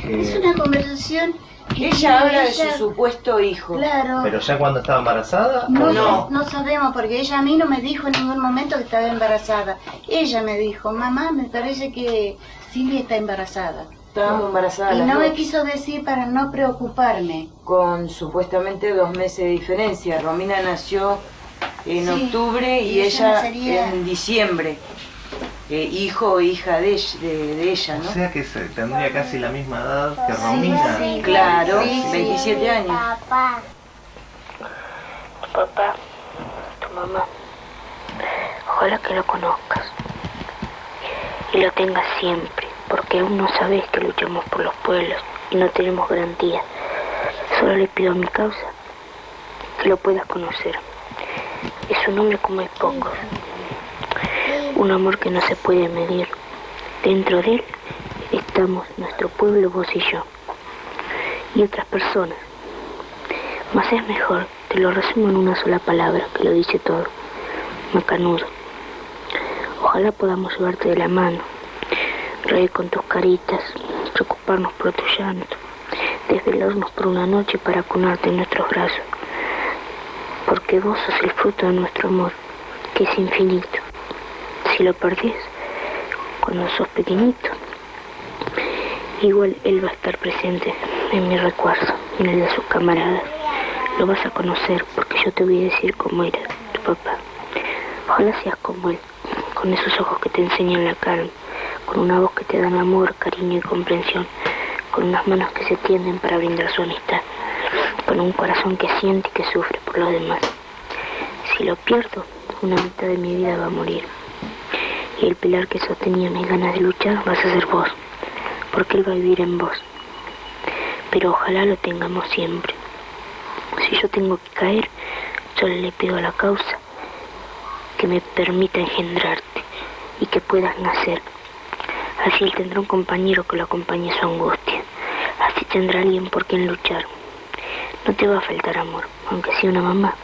Es una conversación que ella habla de su supuesto hijo. Claro. ¿Pero ya cuando estaba embarazada? No sabemos, porque ella a mí no me dijo en ningún momento que estaba embarazada. Ella me dijo, mamá, me parece que Silvia está embarazada. Estábamos embarazadas. Y no me quiso decir para no preocuparme. Con supuestamente 2 meses de diferencia. Romina nació en octubre y ella en diciembre. Hijo o hija de ella, ¿no? O sea que tendría casi la misma edad que Romina. Sí, claro, 27 años. Tu papá, tu mamá, ojalá que lo conozcas y lo tengas siempre, porque aún no sabes que luchamos por los pueblos y no tenemos garantía. Solo le pido a mi causa que lo puedas conocer. Es un hombre como hay pocos. Un amor que no se puede medir. Dentro de él estamos nuestro pueblo, vos y yo. Y otras personas. Mas es mejor, te lo resumo en una sola palabra que lo dice todo. Macanudo. Ojalá podamos llevarte de la mano, reír con tus caritas, preocuparnos por tu llanto, desvelarnos por una noche para acunarte en nuestros brazos. Porque vos sos el fruto de nuestro amor, que es infinito. Si lo perdés cuando sos pequeñito, igual él va a estar presente en mi recuerdo, en el de sus camaradas. Lo vas a conocer porque yo te voy a decir cómo era tu papá. Ojalá seas como él, con esos ojos que te enseñan la calma, con una voz que te dan amor, cariño y comprensión, con unas manos que se tienden para brindar su amistad, con un corazón que siente y que sufre por los demás. Si lo pierdo, una mitad de mi vida va a morir. Y el pilar que sostenía mis ganas de luchar vas a ser vos, porque él va a vivir en vos. Pero ojalá lo tengamos siempre. Si yo tengo que caer, solo le pido a la causa que me permita engendrarte y que puedas nacer. Así él tendrá un compañero que lo acompañe a su angustia. Así tendrá alguien por quien luchar. No te va a faltar amor, aunque sea una mamá.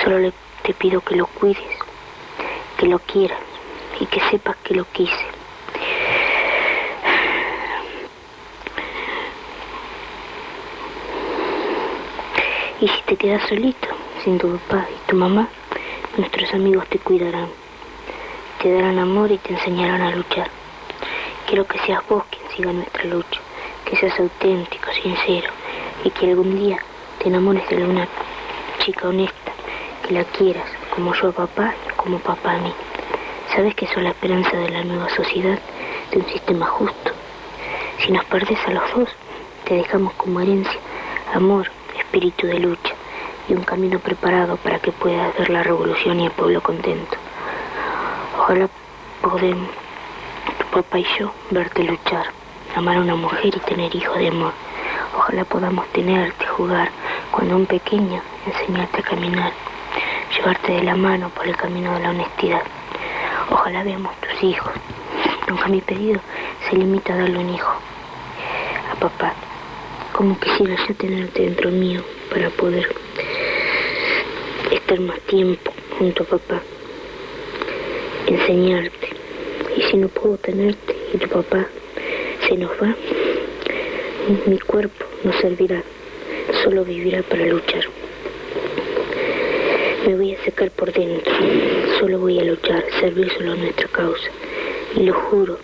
Solo te pido que lo cuides, que lo quieras y que sepas que lo quise. Y si te quedas solito, sin tu papá y tu mamá, nuestros amigos te cuidarán, te darán amor y te enseñarán a luchar. Quiero que seas vos quien siga nuestra lucha, que seas auténtico, sincero, y que algún día te enamores de una chica honesta, que la quieras como yo a papá y como papá a mí. Sabes que sos la esperanza de la nueva sociedad, de un sistema justo. Si nos perdés a los dos, te dejamos como herencia amor, espíritu de lucha y un camino preparado para que puedas ver la revolución y el pueblo contento. Ojalá podamos, tu papá y yo, verte luchar, amar a una mujer y tener hijos de amor. Ojalá podamos tenerte, jugar, cuando un pequeño, enseñarte a caminar, llevarte de la mano por el camino de la honestidad. Ojalá veamos tus hijos, aunque mi pedido se limita a darle un hijo a papá. Como quisiera yo tenerte dentro mío para poder estar más tiempo junto a papá, enseñarte. Y si no puedo tenerte y tu papá se nos va, mi cuerpo no servirá, solo vivirá para luchar. Me voy a secar por dentro, solo voy a luchar, servir solo a nuestra causa. Y lo juro,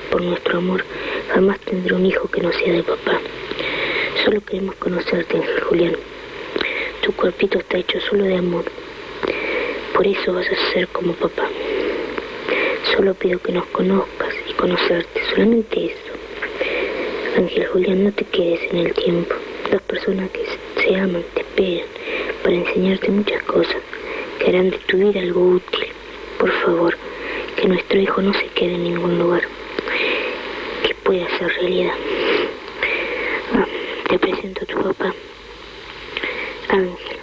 por nuestro amor, jamás tendré un hijo que no sea de papá. Solo queremos conocerte, Ángel Julián. Tu cuerpito está hecho solo de amor. Por eso vas a ser como papá. Solo pido que nos conozcas y conocerte, solamente eso. Ángel Julián, no te quedes en el tiempo. Dos personas que se aman te esperan para enseñarte muchas cosas que harán de tu vida algo útil. Por favor, que nuestro hijo no se quede en ningún lugar, que pueda ser realidad. Te presento a tu papá, Ángel,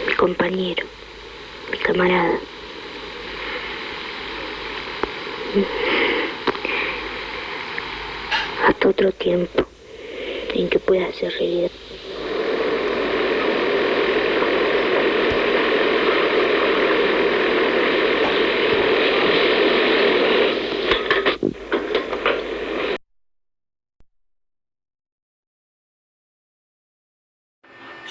mi compañero, mi camarada. Hasta otro tiempo en que pueda ser realidad.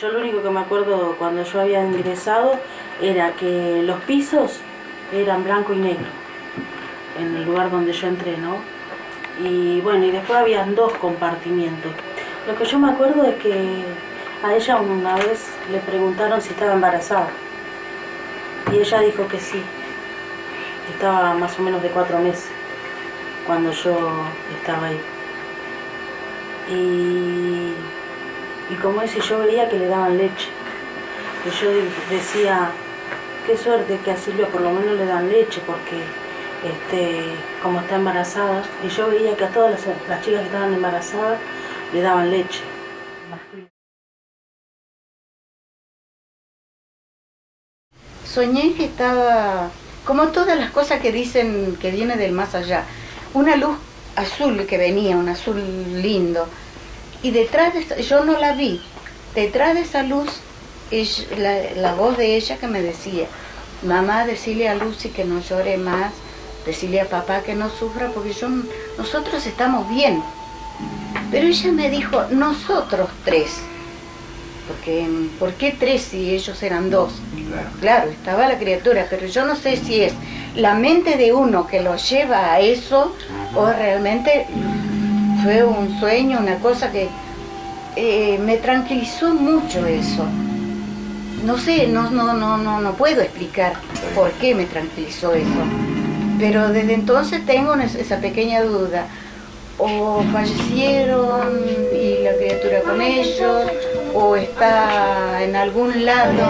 Yo lo único que me acuerdo cuando yo había ingresado era que los pisos eran blanco y negro en el lugar donde yo entré, ¿no? Y bueno, y después habían dos compartimientos. Lo que yo me acuerdo es que a ella una vez le preguntaron si estaba embarazada y ella dijo que sí. Estaba más o menos de 4 meses cuando yo estaba ahí. Y como es, yo veía que le daban leche. Y yo decía, qué suerte que a Silvia por lo menos le dan leche, porque como está embarazada, y yo veía que a todas las chicas que estaban embarazadas le daban leche. Soñé que estaba, como todas las cosas que dicen que viene del más allá, una luz azul que venía, un azul lindo. Y detrás de yo no la vi, detrás de esa luz, la voz de ella que me decía, mamá, decile a Lucy que no llore más, decile a papá que no sufra, porque nosotros estamos bien. Pero ella me dijo, nosotros 3, porque ¿por qué 3 si ellos eran 2? Claro, estaba la criatura, pero yo no sé si es la mente de uno que lo lleva a eso, o realmente fue un sueño, una cosa que me tranquilizó mucho eso. No sé, no puedo explicar por qué me tranquilizó eso. Pero desde entonces tengo esa pequeña duda. O fallecieron y la criatura con ellos, o está en algún lado.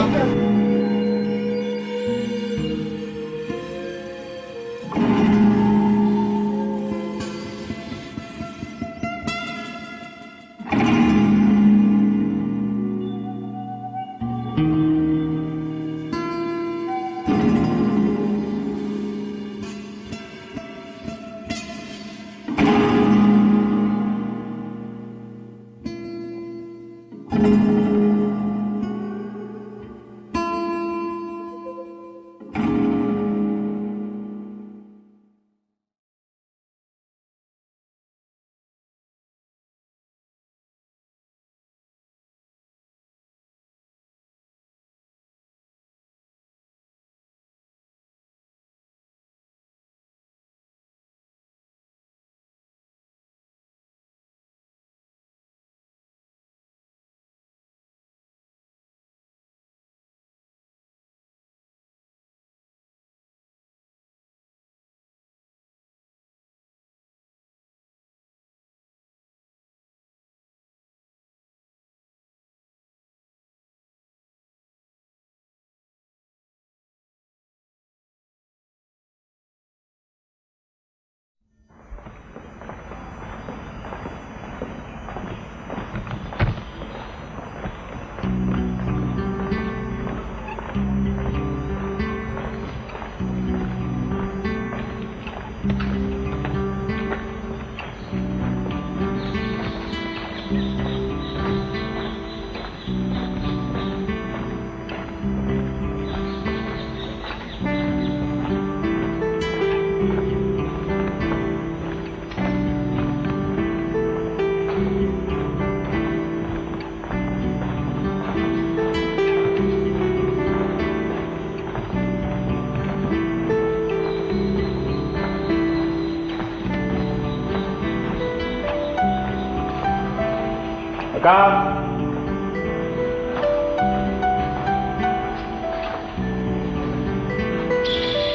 Acá.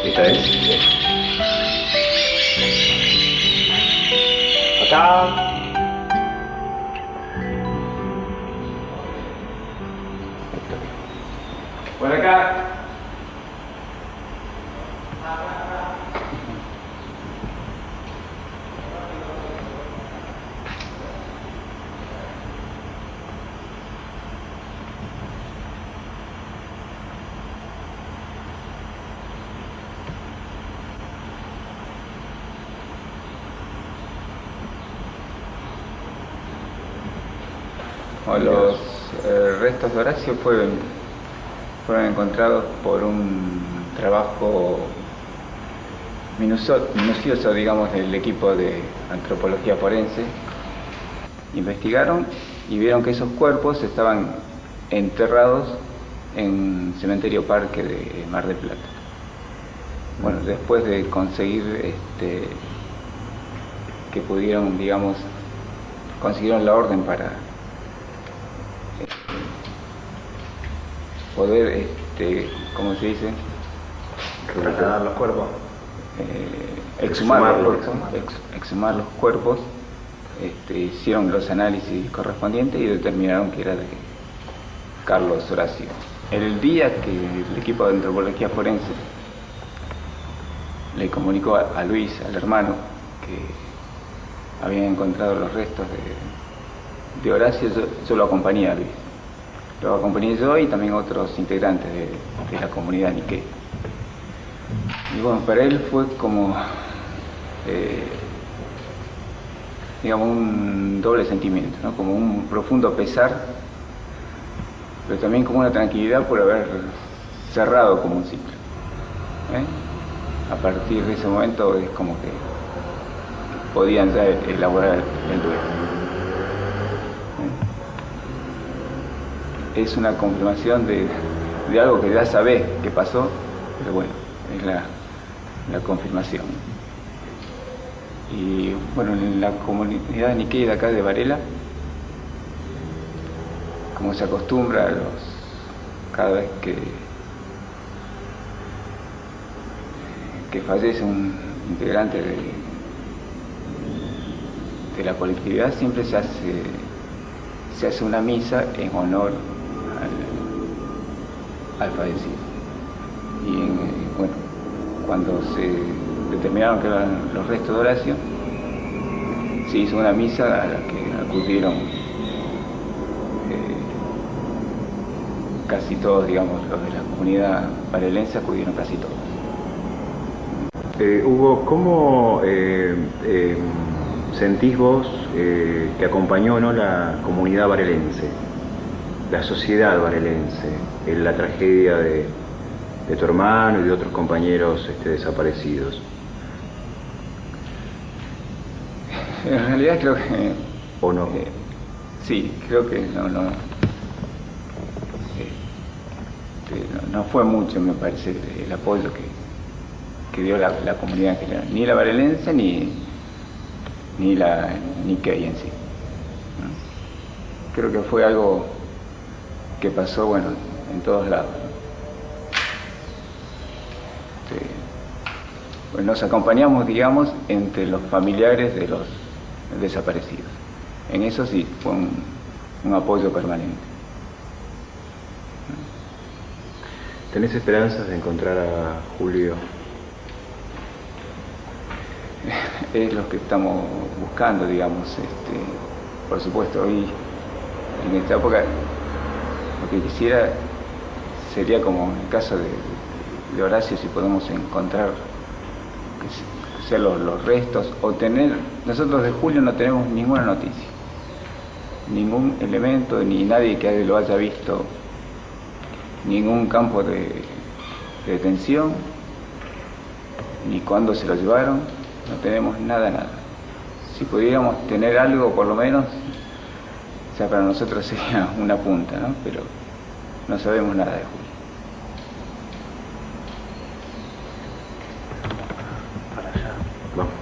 ¿Esta es? Acá. Por acá. Los restos de Horacio fueron encontrados por un trabajo minucioso, digamos, del equipo de antropología forense. Investigaron y vieron que esos cuerpos estaban enterrados en Cementerio Parque de Mar del Plata. Bueno, después de conseguir que pudieron, digamos, consiguieron la orden para poder, ¿cómo se dice? Trasladar los cuerpos. Exhumar los cuerpos, hicieron los análisis correspondientes y determinaron que era de Carlos Horacio. El día que el equipo de antropología forense le comunicó a Luis, al hermano, que habían encontrado los restos de Horacio, yo lo acompañé a Luis. Lo acompañé yo y también otros integrantes de la comunidad Nikkei. Y bueno, para él fue como, digamos, un doble sentimiento, ¿no? Como un profundo pesar, pero también como una tranquilidad por haber cerrado como un ciclo. A partir de ese momento es como que podían ya elaborar el duelo. Es una confirmación de algo que ya sabés que pasó, pero bueno, es la confirmación. Y bueno, en la comunidad Nikkei de acá de Varela, como se acostumbra cada vez que fallece un integrante de la colectividad, siempre se hace una misa en honor al fallecido. Y bueno, cuando se determinaron que eran los restos de Horacio, se hizo una misa a la que acudieron casi todos, digamos, los de la comunidad varelense, acudieron casi todos. Hugo, ¿cómo sentís vos que acompañó, ¿no?, la comunidad varelense, la sociedad varelense, en la tragedia de tu hermano y de otros compañeros desaparecidos? En realidad creo que... ¿O no? Sí, creo que no fue mucho, me parece, el apoyo que dio la comunidad en general, ni la varelense ni la Nikkei en sí. Creo que fue algo que pasó, bueno, en todos lados. Pues nos acompañamos, digamos, entre los familiares de los desaparecidos. En eso sí, fue un apoyo permanente. ¿Tenés esperanzas de encontrar a Julio? Es lo que estamos buscando, digamos. Por supuesto, hoy, en esta época, lo que quisiera sería, como en el caso de Horacio, si podemos encontrar que sean los restos, o tener... Nosotros de Julio no tenemos ninguna noticia, ningún elemento, ni nadie que lo haya visto, ningún campo de detención, ni cuándo se lo llevaron, no tenemos nada. Si pudiéramos tener algo, por lo menos, o sea, para nosotros sería una punta, ¿no? Pero no sabemos nada de Julio. Para allá. Vamos.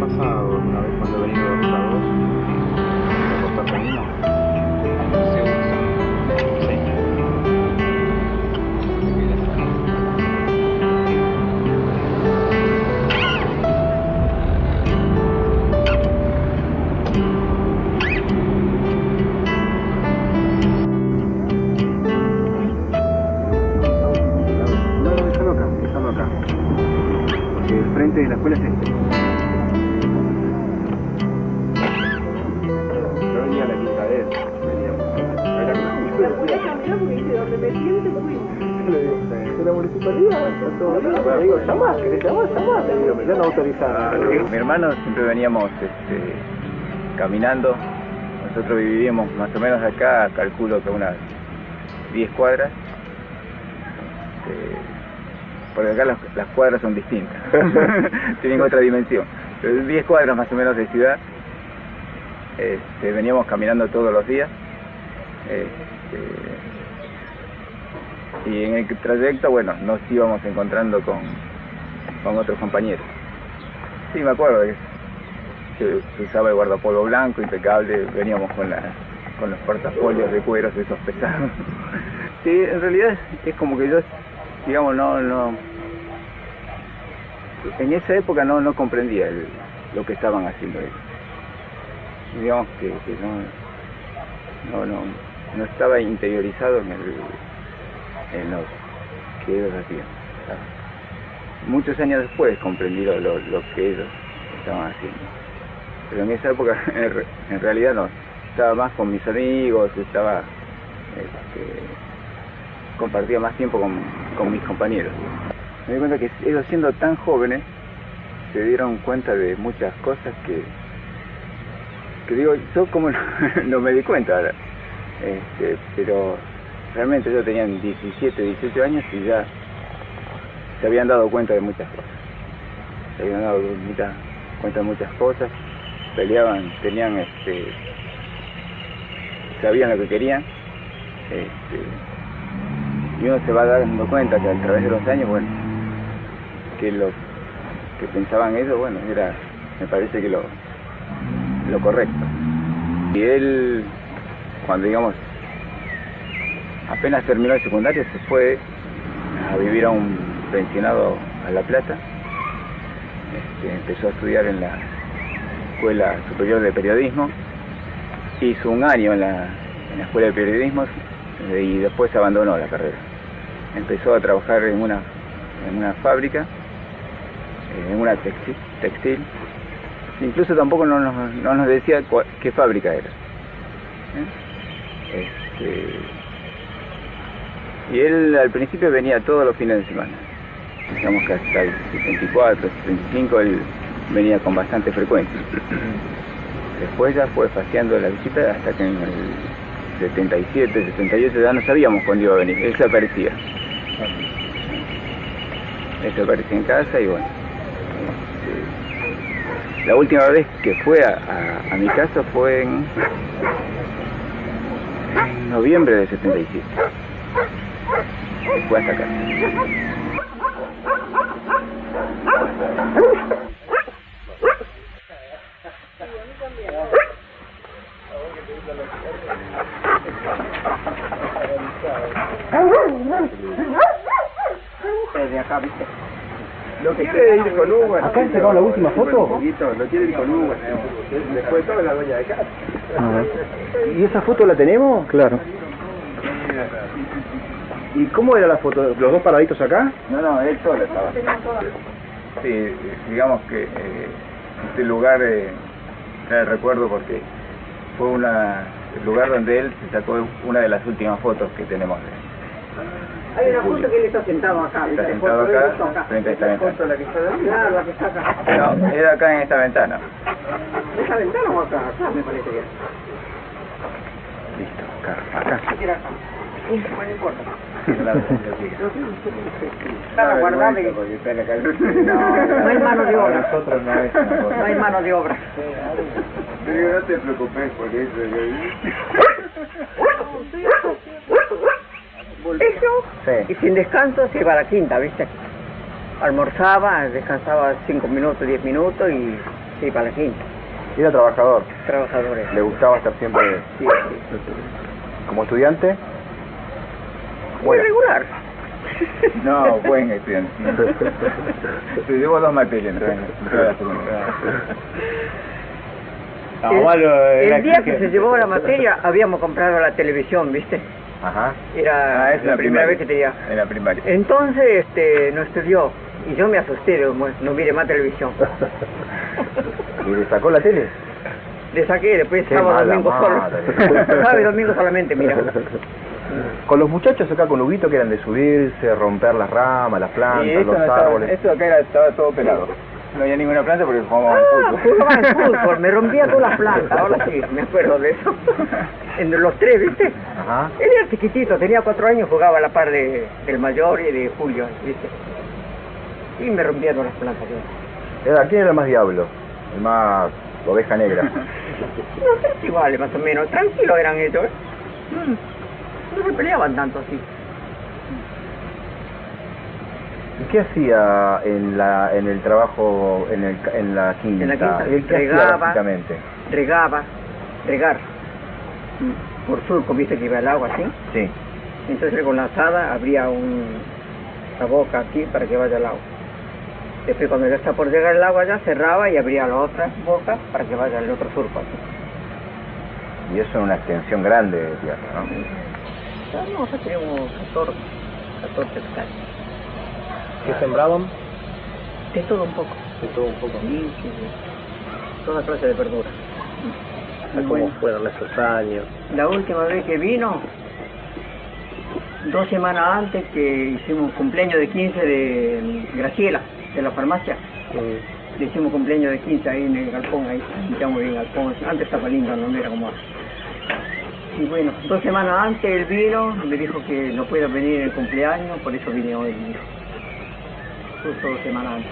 pasado alguna vez cuando he venido a vos a cortar camino? De la escuela es este. Yo venía a la quinta de él, donde me siente fui. La municipalidad, está todo bien. Digo, llamá, ¿querés llamar? Me dan autorizada. Mi hermano siempre veníamos caminando. Nosotros vivíamos más o menos acá, calculo que unas 10 cuadras. Porque acá las cuadras son distintas, tienen otra dimensión. Pero 10 cuadras más o menos de ciudad, veníamos caminando todos los días. Y en el trayecto, bueno, nos íbamos encontrando con otros compañeros. Sí, me acuerdo que se usaba el guardapolvo blanco, impecable, veníamos con los portafolios de cueros esos pesados. Sí, en realidad es como que yo, digamos, no en esa época no comprendía lo que estaban haciendo ellos. Digamos que no estaba interiorizado en lo que ellos hacían. Muchos años después comprendí lo que ellos estaban haciendo. Pero en esa época en realidad no. Estaba más con mis amigos, compartía más tiempo con mis compañeros. Me di cuenta que ellos, siendo tan jóvenes, se dieron cuenta de muchas cosas que digo, yo como no me di cuenta ahora. Pero realmente ellos tenían 17, 18 años y ya se habían dado cuenta de muchas cosas. Se habían dado cuenta de muchas cosas, peleaban, tenían, sabían lo que querían. Y uno se va dando cuenta que a través de los años, bueno, que lo que pensaban ellos, bueno, me parece que lo correcto. Y él, cuando digamos, apenas terminó el secundario, se fue a vivir a un pensionado a La Plata. Empezó a estudiar en la Escuela Superior de Periodismo, hizo un año en la Escuela de Periodismo y después abandonó la carrera. Empezó a trabajar en una fábrica, en una textil. Incluso tampoco no nos decía qué fábrica era. Y él al principio venía todos los fines de semana. Digamos que hasta el 74, 75 él venía con bastante frecuencia. Después ya fue paseando la visita hasta que en el 77, 78 ya no sabíamos cuándo iba a venir. Él se aparecía. Él se aparecía en casa y bueno. La última vez que fue a mi casa fue en noviembre de 77. Fue hasta acá. De acá, ¿viste? Lo que quiere ir con Hugo. ¿Acá han sacado la última foto? Lo quiere ir con Hugo. Después todo la dueña de casa. ¿Y esa foto la tenemos? Claro. ¿Y cómo era la foto? ¿Los dos paraditos acá? No, él solo estaba. Sí, digamos que este lugar recuerdo porque fue el lugar donde él se sacó una de las últimas fotos que tenemos de él. Hay una foto que él está sentado acá. Está sentado acá, frente a esta ventana. Claro, la que está acá. No, era acá en esta ventana. ¿Esa ventana o acá? Acá me parece que es. Listo, acá. Acá. Bueno, no importa. Para guardarle. No hay mano de obra. Nosotros no hay mano de obra. Pero no te preocupes por eso. Eso, sí. Y sin descanso se iba a la quinta, ¿viste? Almorzaba, descansaba 5 minutos, 10 minutos y Sí, para la quinta. ¿Y era trabajador? Trabajador. ¿Le gustaba estar siempre Sí. como estudiante? Muy regular. No, buen estudiante. Se llevó 2 materias en toda la segunda. El día que se llevó la materia habíamos comprado la televisión, ¿viste? Ajá. Era es la primera vez que tenía. En la primaria. Entonces no estudió y yo me asusté, no mire más televisión. ¿Y le sacó la tele? Le saqué, después Qué sábado, mala domingo solo. madre. Sábado y domingo solamente, mira. Con los muchachos acá con Huguito, que eran de subirse, romper las ramas, las plantas, los árboles. Esto acá estaba todo pelado. No había ninguna planta porque jugábamos al fútbol. Jugaban fútbol, me rompía todas las plantas, ahora sí, me acuerdo de eso. Entre los tres, ¿viste? Ajá. Él era chiquitito, tenía 4 años, jugaba a la par del mayor y de Julio, ¿viste? Y me rompía todas las plantas. ¿Quién era el más diablo? El más oveja negra. No sé, iguales más o menos, tranquilos eran ellos, ¿eh? No se peleaban tanto así. ¿Y qué hacía en el trabajo en la quinta? En la quinta ¿Qué hacía regaba, básicamente? regar. Por surco, ¿viste que iba el agua así? Sí. Entonces con la azada abría la boca aquí para que vaya el agua. Después cuando ya está por llegar el agua ya cerraba y abría la otra boca para que vaya el otro surco así. Y eso es una extensión grande de tierra, ¿no? Ya nosotros teníamos 14 hectáreas. ¿Qué sembraban? De todo un poco. De todo un poco. Sí. Toda clase de verduras. ¿Cómo fueron esos años? La última vez que vino, 2 semanas antes que hicimos cumpleaños de 15 de Graciela, de la farmacia. Le hicimos cumpleaños de 15 ahí en el galpón, ahí limpiamos bien el galpón. Antes estaba lindo, no era como ahora. Y bueno, 2 semanas antes él vino, me dijo que no puede venir en el cumpleaños, por eso vine hoy. Justo 2 semanas antes.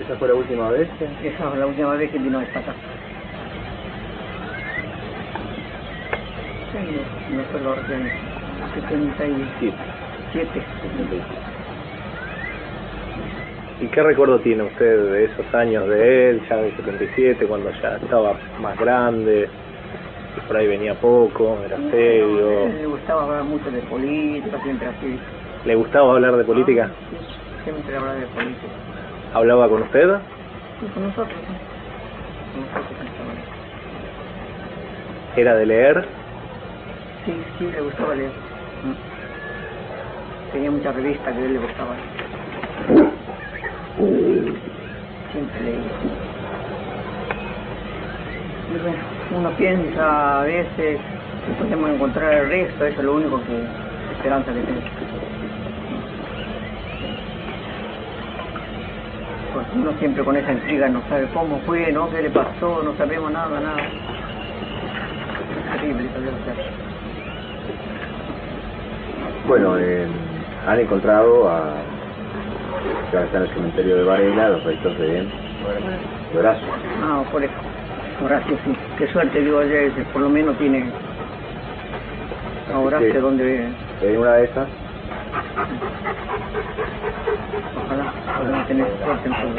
¿Esa fue la última vez? Esa fue la última vez que vino a esta casa. Sí, no fue los años. 77. ¿Y qué recuerdo tiene usted de esos años de él, ya de 77, cuando ya estaba más grande? Por ahí venía poco, era serio. Le gustaba hablar mucho de política, siempre así. ¿Le gustaba hablar de política? Sí, siempre hablaba de política. ¿Hablaba con usted? Sí, con nosotros, sí. Con nosotros pensábamos. ¿Era de leer? Sí, le gustaba leer. Tenía muchas revistas que a él le gustaba. Siempre leía. Y bueno, uno piensa a veces que podemos encontrar el resto, eso es lo único que esperanza que tengo. Pues uno siempre con esa intriga no sabe cómo fue, ¿no? ¿Qué le pasó? No sabemos nada. Es terrible saber hacer. Bueno, han encontrado que ahora está en el cementerio de Varela, los restos de Horacio. Ah, por eso. Horacio, sí. Qué suerte, digo ayer, por lo menos tiene a Horacio sí. Donde... ¿En una de esas? Ojalá tener suerte en todo.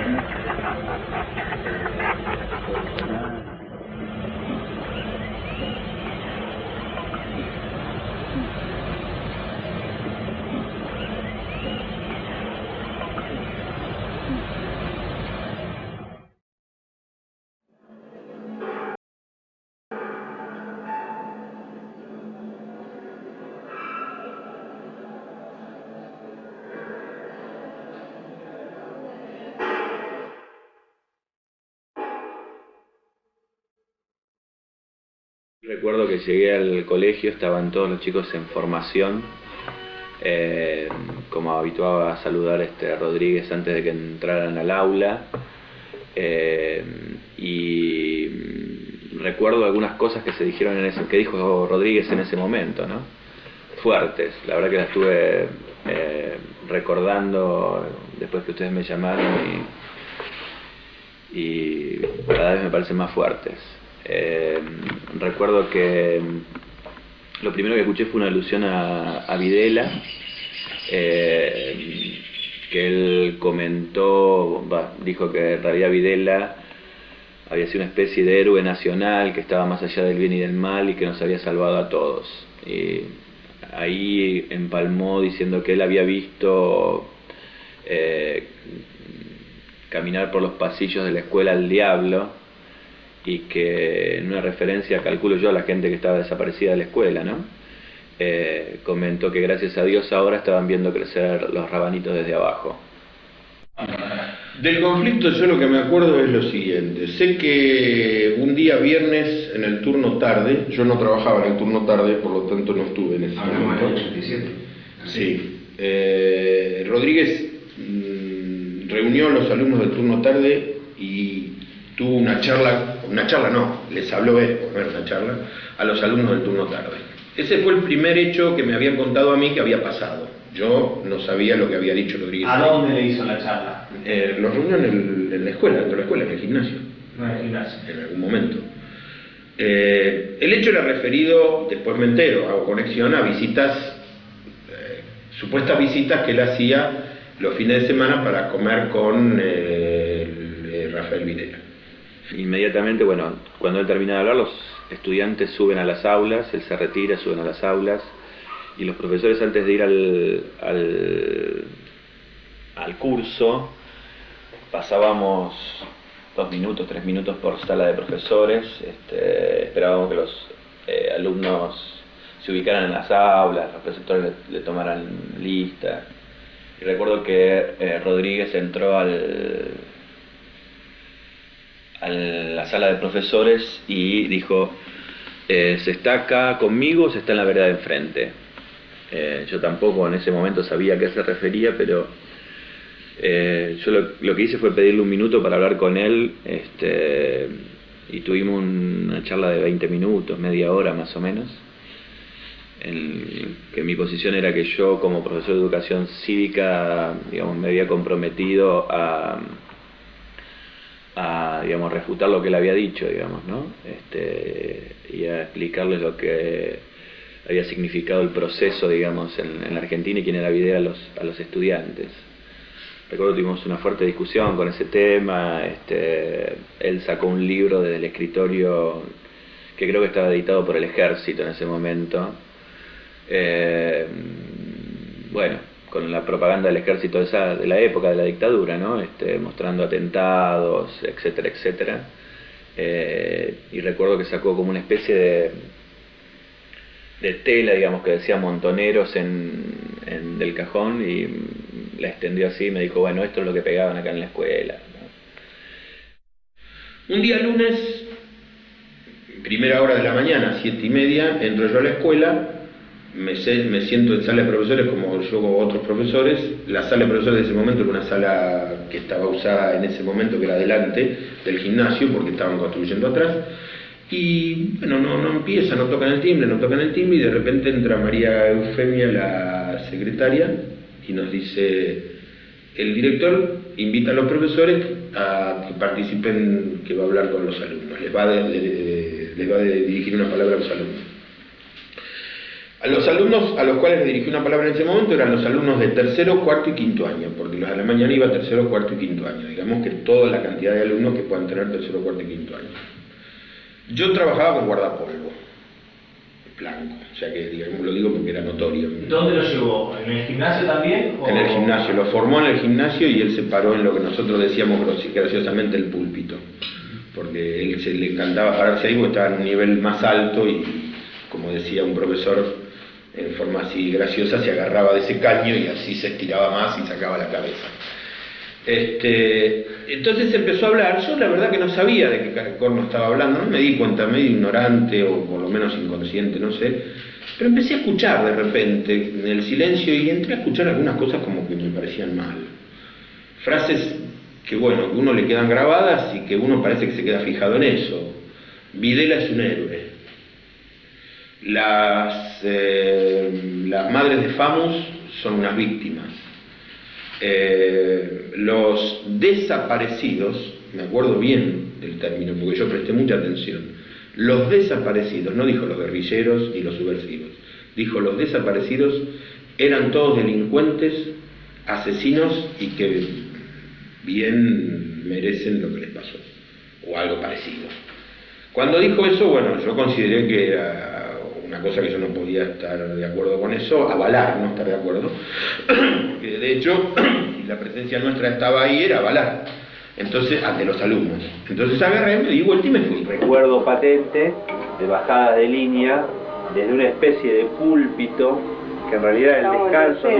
Recuerdo que llegué al colegio, estaban todos los chicos en formación, como habituaba a saludar Rodríguez antes de que entraran al aula, y recuerdo algunas cosas que se dijeron que dijo Rodríguez en ese momento, ¿no? Fuertes, la verdad que las estuve recordando después que ustedes me llamaron y cada vez me parecen más fuertes. Recuerdo que lo primero que escuché fue una alusión a Videla, que él comentó, dijo que en realidad Videla había sido una especie de héroe nacional que estaba más allá del bien y del mal y que nos había salvado a todos. Y ahí empalmó diciendo que él había visto caminar por los pasillos de la escuela al diablo, y que en una referencia, calculo yo, a la gente que estaba desaparecida de la escuela, ¿no? Comentó que gracias a Dios ahora estaban viendo crecer los rabanitos desde abajo. Del conflicto yo lo que me acuerdo es lo siguiente. Sé que un día viernes en el turno tarde, yo no trabajaba en el turno tarde, por lo tanto no estuve en ese momento. ¿Hablamos del 87? Sí. Rodríguez reunió a los alumnos del turno tarde y tuvo una charla no, les habló él, por una charla, a los alumnos del turno tarde. Ese fue el primer hecho que me habían contado a mí que había pasado. Yo no sabía lo que había dicho Rodríguez. ¿A dónde le hizo la charla? Los reunió en la escuela, dentro de la escuela, en el gimnasio. No, en el gimnasio. En algún momento. El hecho era referido, después me entero, hago conexión a visitas, supuestas visitas que él hacía los fines de semana para comer con Rafael Videla. Inmediatamente, bueno, cuando él termina de hablar, los estudiantes suben a las aulas, él se retira, suben a las aulas, y los profesores, antes de ir al curso, pasábamos 2 minutos, 3 minutos por sala de profesores, esperábamos que los alumnos se ubicaran en las aulas, los preceptores le tomaran lista. Y recuerdo que Rodríguez entró a la sala de profesores y dijo: ¿se está acá conmigo o se está en la vereda de enfrente? Yo tampoco en ese momento sabía a qué se refería, pero yo lo que hice fue pedirle 1 minuto para hablar con él, y tuvimos una charla de 20 minutos, media hora más o menos, en que mi posición era que yo, como profesor de educación cívica, digamos, me había comprometido a digamos, refutar lo que él había dicho, digamos, ¿no? Y a explicarles lo que había significado el proceso, digamos, en la Argentina, y quién era Videla a los estudiantes. Recuerdo que tuvimos una fuerte discusión con ese tema. Él sacó un libro desde el escritorio que creo que estaba editado por el Ejército en ese momento. Bueno, con la propaganda del Ejército de la época de la dictadura, ¿no? Mostrando atentados, etcétera, etcétera. Y recuerdo que sacó como una especie de tela, digamos, que decía Montoneros del cajón, y la extendió así y me dijo: bueno, esto es lo que pegaban acá en la escuela, ¿no? Un día lunes, primera hora de la mañana, 7:30, entro yo a la escuela, me siento en sala de profesores como yo con otros profesores. La sala de profesores de ese momento era una sala que estaba usada en ese momento, que era delante del gimnasio, porque estaban construyendo atrás. Y bueno, no empieza, no tocan el timbre, y de repente entra María Eufemia, la secretaria, y nos dice: el director invita a los profesores a que participen, que va a hablar con los alumnos, les va a dirigir una palabra a los alumnos. A los alumnos a los cuales le dirigí una palabra en ese momento eran los alumnos de tercero, cuarto y quinto año, porque los de la mañana iba tercero, cuarto y quinto año, digamos que toda la cantidad de alumnos que puedan tener tercero, cuarto y quinto año. Yo trabajaba con guardapolvo blanco, o sea que, digamos, lo digo porque era notorio. ¿Dónde lo llevó? ¿En el gimnasio también? En el gimnasio, lo formó en el gimnasio, y él se paró en lo que nosotros decíamos graciosamente el púlpito, porque él le encantaba pararse ahí porque estaba en un nivel más alto, y como decía un profesor, en forma así graciosa, se agarraba de ese caño y así se estiraba más y sacaba la cabeza. Entonces empezó a hablar. Yo la verdad que no sabía de qué corno estaba hablando, no me di cuenta, medio ignorante o por lo menos inconsciente, no sé, pero empecé a escuchar de repente en el silencio, y entré a escuchar algunas cosas como que me parecían mal, frases que, bueno, que uno le quedan grabadas y que uno parece que se queda fijado en eso. Videla es un héroe. Las madres de FAMUS son unas víctimas. Los desaparecidos, me acuerdo bien del término porque yo presté mucha atención, los desaparecidos, no dijo los guerrilleros ni los subversivos, dijo los desaparecidos, eran todos delincuentes asesinos y que bien merecen lo que les pasó, o algo parecido. Cuando dijo eso, bueno, yo consideré que era una cosa que yo no podía estar de acuerdo con eso, avalar, no estar de acuerdo, porque de hecho, si la presencia nuestra estaba ahí, era avalar, entonces, ante los alumnos. Entonces agarré, me di vuelta y me fui. Recuerdo patente de bajada de línea desde una especie de púlpito, que en realidad era el descanso de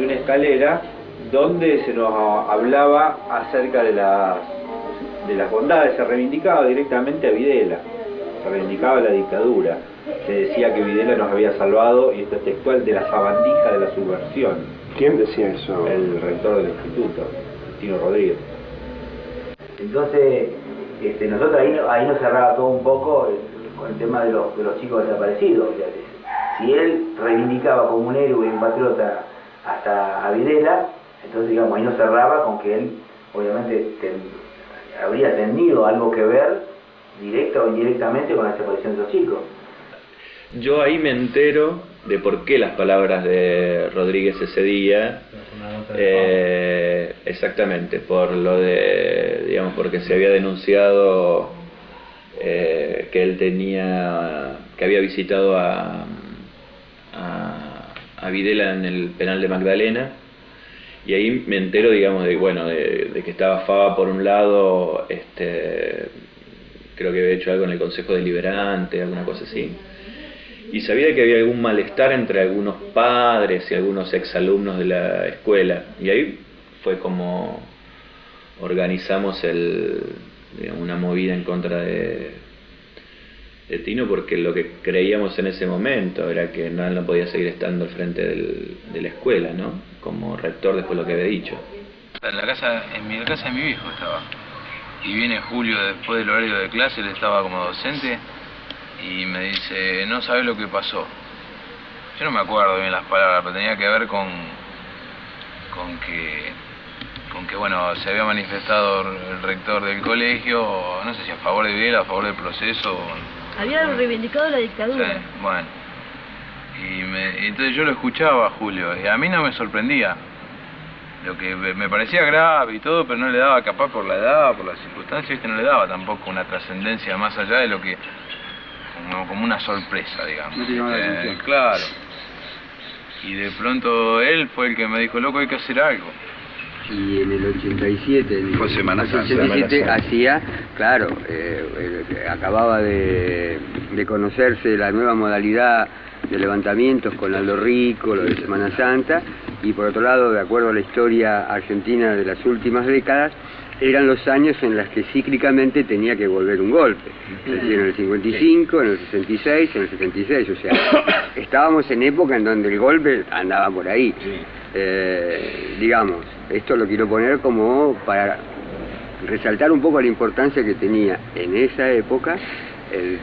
una escalera, donde se nos hablaba acerca de las bondades, se reivindicaba directamente a Videla, se reivindicaba la dictadura, se decía que Videla nos había salvado, y esto es textual, de la sabandija de la subversión. ¿Quién decía eso? El rector del instituto, Tino Rodríguez. Entonces, nosotros ahí nos cerraba todo un poco con el tema de los chicos desaparecidos. Si él reivindicaba como un héroe y un patriota hasta a Videla, entonces digamos, ahí nos cerraba con que él obviamente habría tenido algo que ver, directa o indirectamente, con la desaparición de esos chicos. Yo ahí me entero de por qué las palabras de Rodríguez ese día, exactamente, por lo de, digamos, porque se había denunciado que él que había visitado a Videla en el penal de Magdalena, y ahí me entero, digamos, de que estaba Fava por un lado, creo que había hecho algo en el Consejo Deliberante, alguna cosa así, y sabía que había algún malestar entre algunos padres y algunos exalumnos de la escuela, y ahí fue como organizamos una movida en contra de Tino, porque lo que creíamos en ese momento era que no podía seguir estando al frente de la escuela, ¿no? Como rector, después de lo que había dicho. En la casa de mi viejo estaba, y viene Julio después del horario de clase, él estaba como docente, y me dice, no sabes lo que pasó. Yo no me acuerdo bien las palabras, pero tenía que ver con que bueno, se había manifestado el rector del colegio, no sé si a favor de Videla, a favor del proceso. Había reivindicado la dictadura. Sí, bueno. Y entonces yo lo escuchaba a Julio, y a mí no me sorprendía. Lo que me parecía grave y todo, pero no le daba, capaz por la edad, por las circunstancias, no le daba tampoco una trascendencia más allá de lo que, como una sorpresa, digamos. Claro. Y de pronto él fue el que me dijo, loco, hay que hacer algo. Y en el 87, fue Semana Santa, 87 hacía, claro, acababa de conocerse la nueva modalidad de levantamientos con Aldo Rico, lo de Semana Santa, y por otro lado, de acuerdo a la historia argentina de las últimas décadas, eran los años en los que cíclicamente tenía que volver un golpe. Es decir, en el 55, en el 66, en el 76, o sea, estábamos en época en donde el golpe andaba por ahí. Digamos, esto lo quiero poner como para resaltar un poco la importancia que tenía en esa época el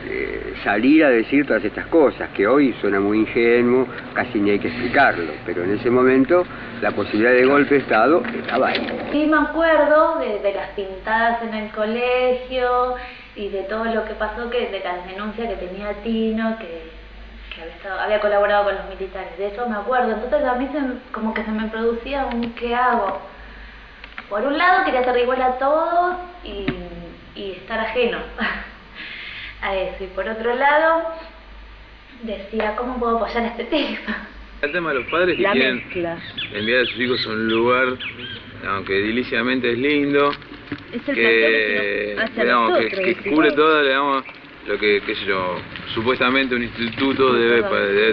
salir a decir todas estas cosas, que hoy suena muy ingenuo, casi ni hay que explicarlo, pero en ese momento la posibilidad de golpe de Estado estaba ahí. Sí, me acuerdo de las pintadas en el colegio y de todo lo que pasó, de las denuncias que tenía Tino, que había colaborado con los militares, de eso me acuerdo. Entonces a mí como que se me producía un ¿qué hago? Por un lado quería ser igual a todos y estar ajeno a eso, y por otro lado decía, ¿cómo puedo apoyar a este tema? El tema de los padres que quieren enviar a sus hijos a un lugar, aunque ediliciamente es lindo, es el que cubre todo, digamos, lo que, qué sé yo, supuestamente un instituto debe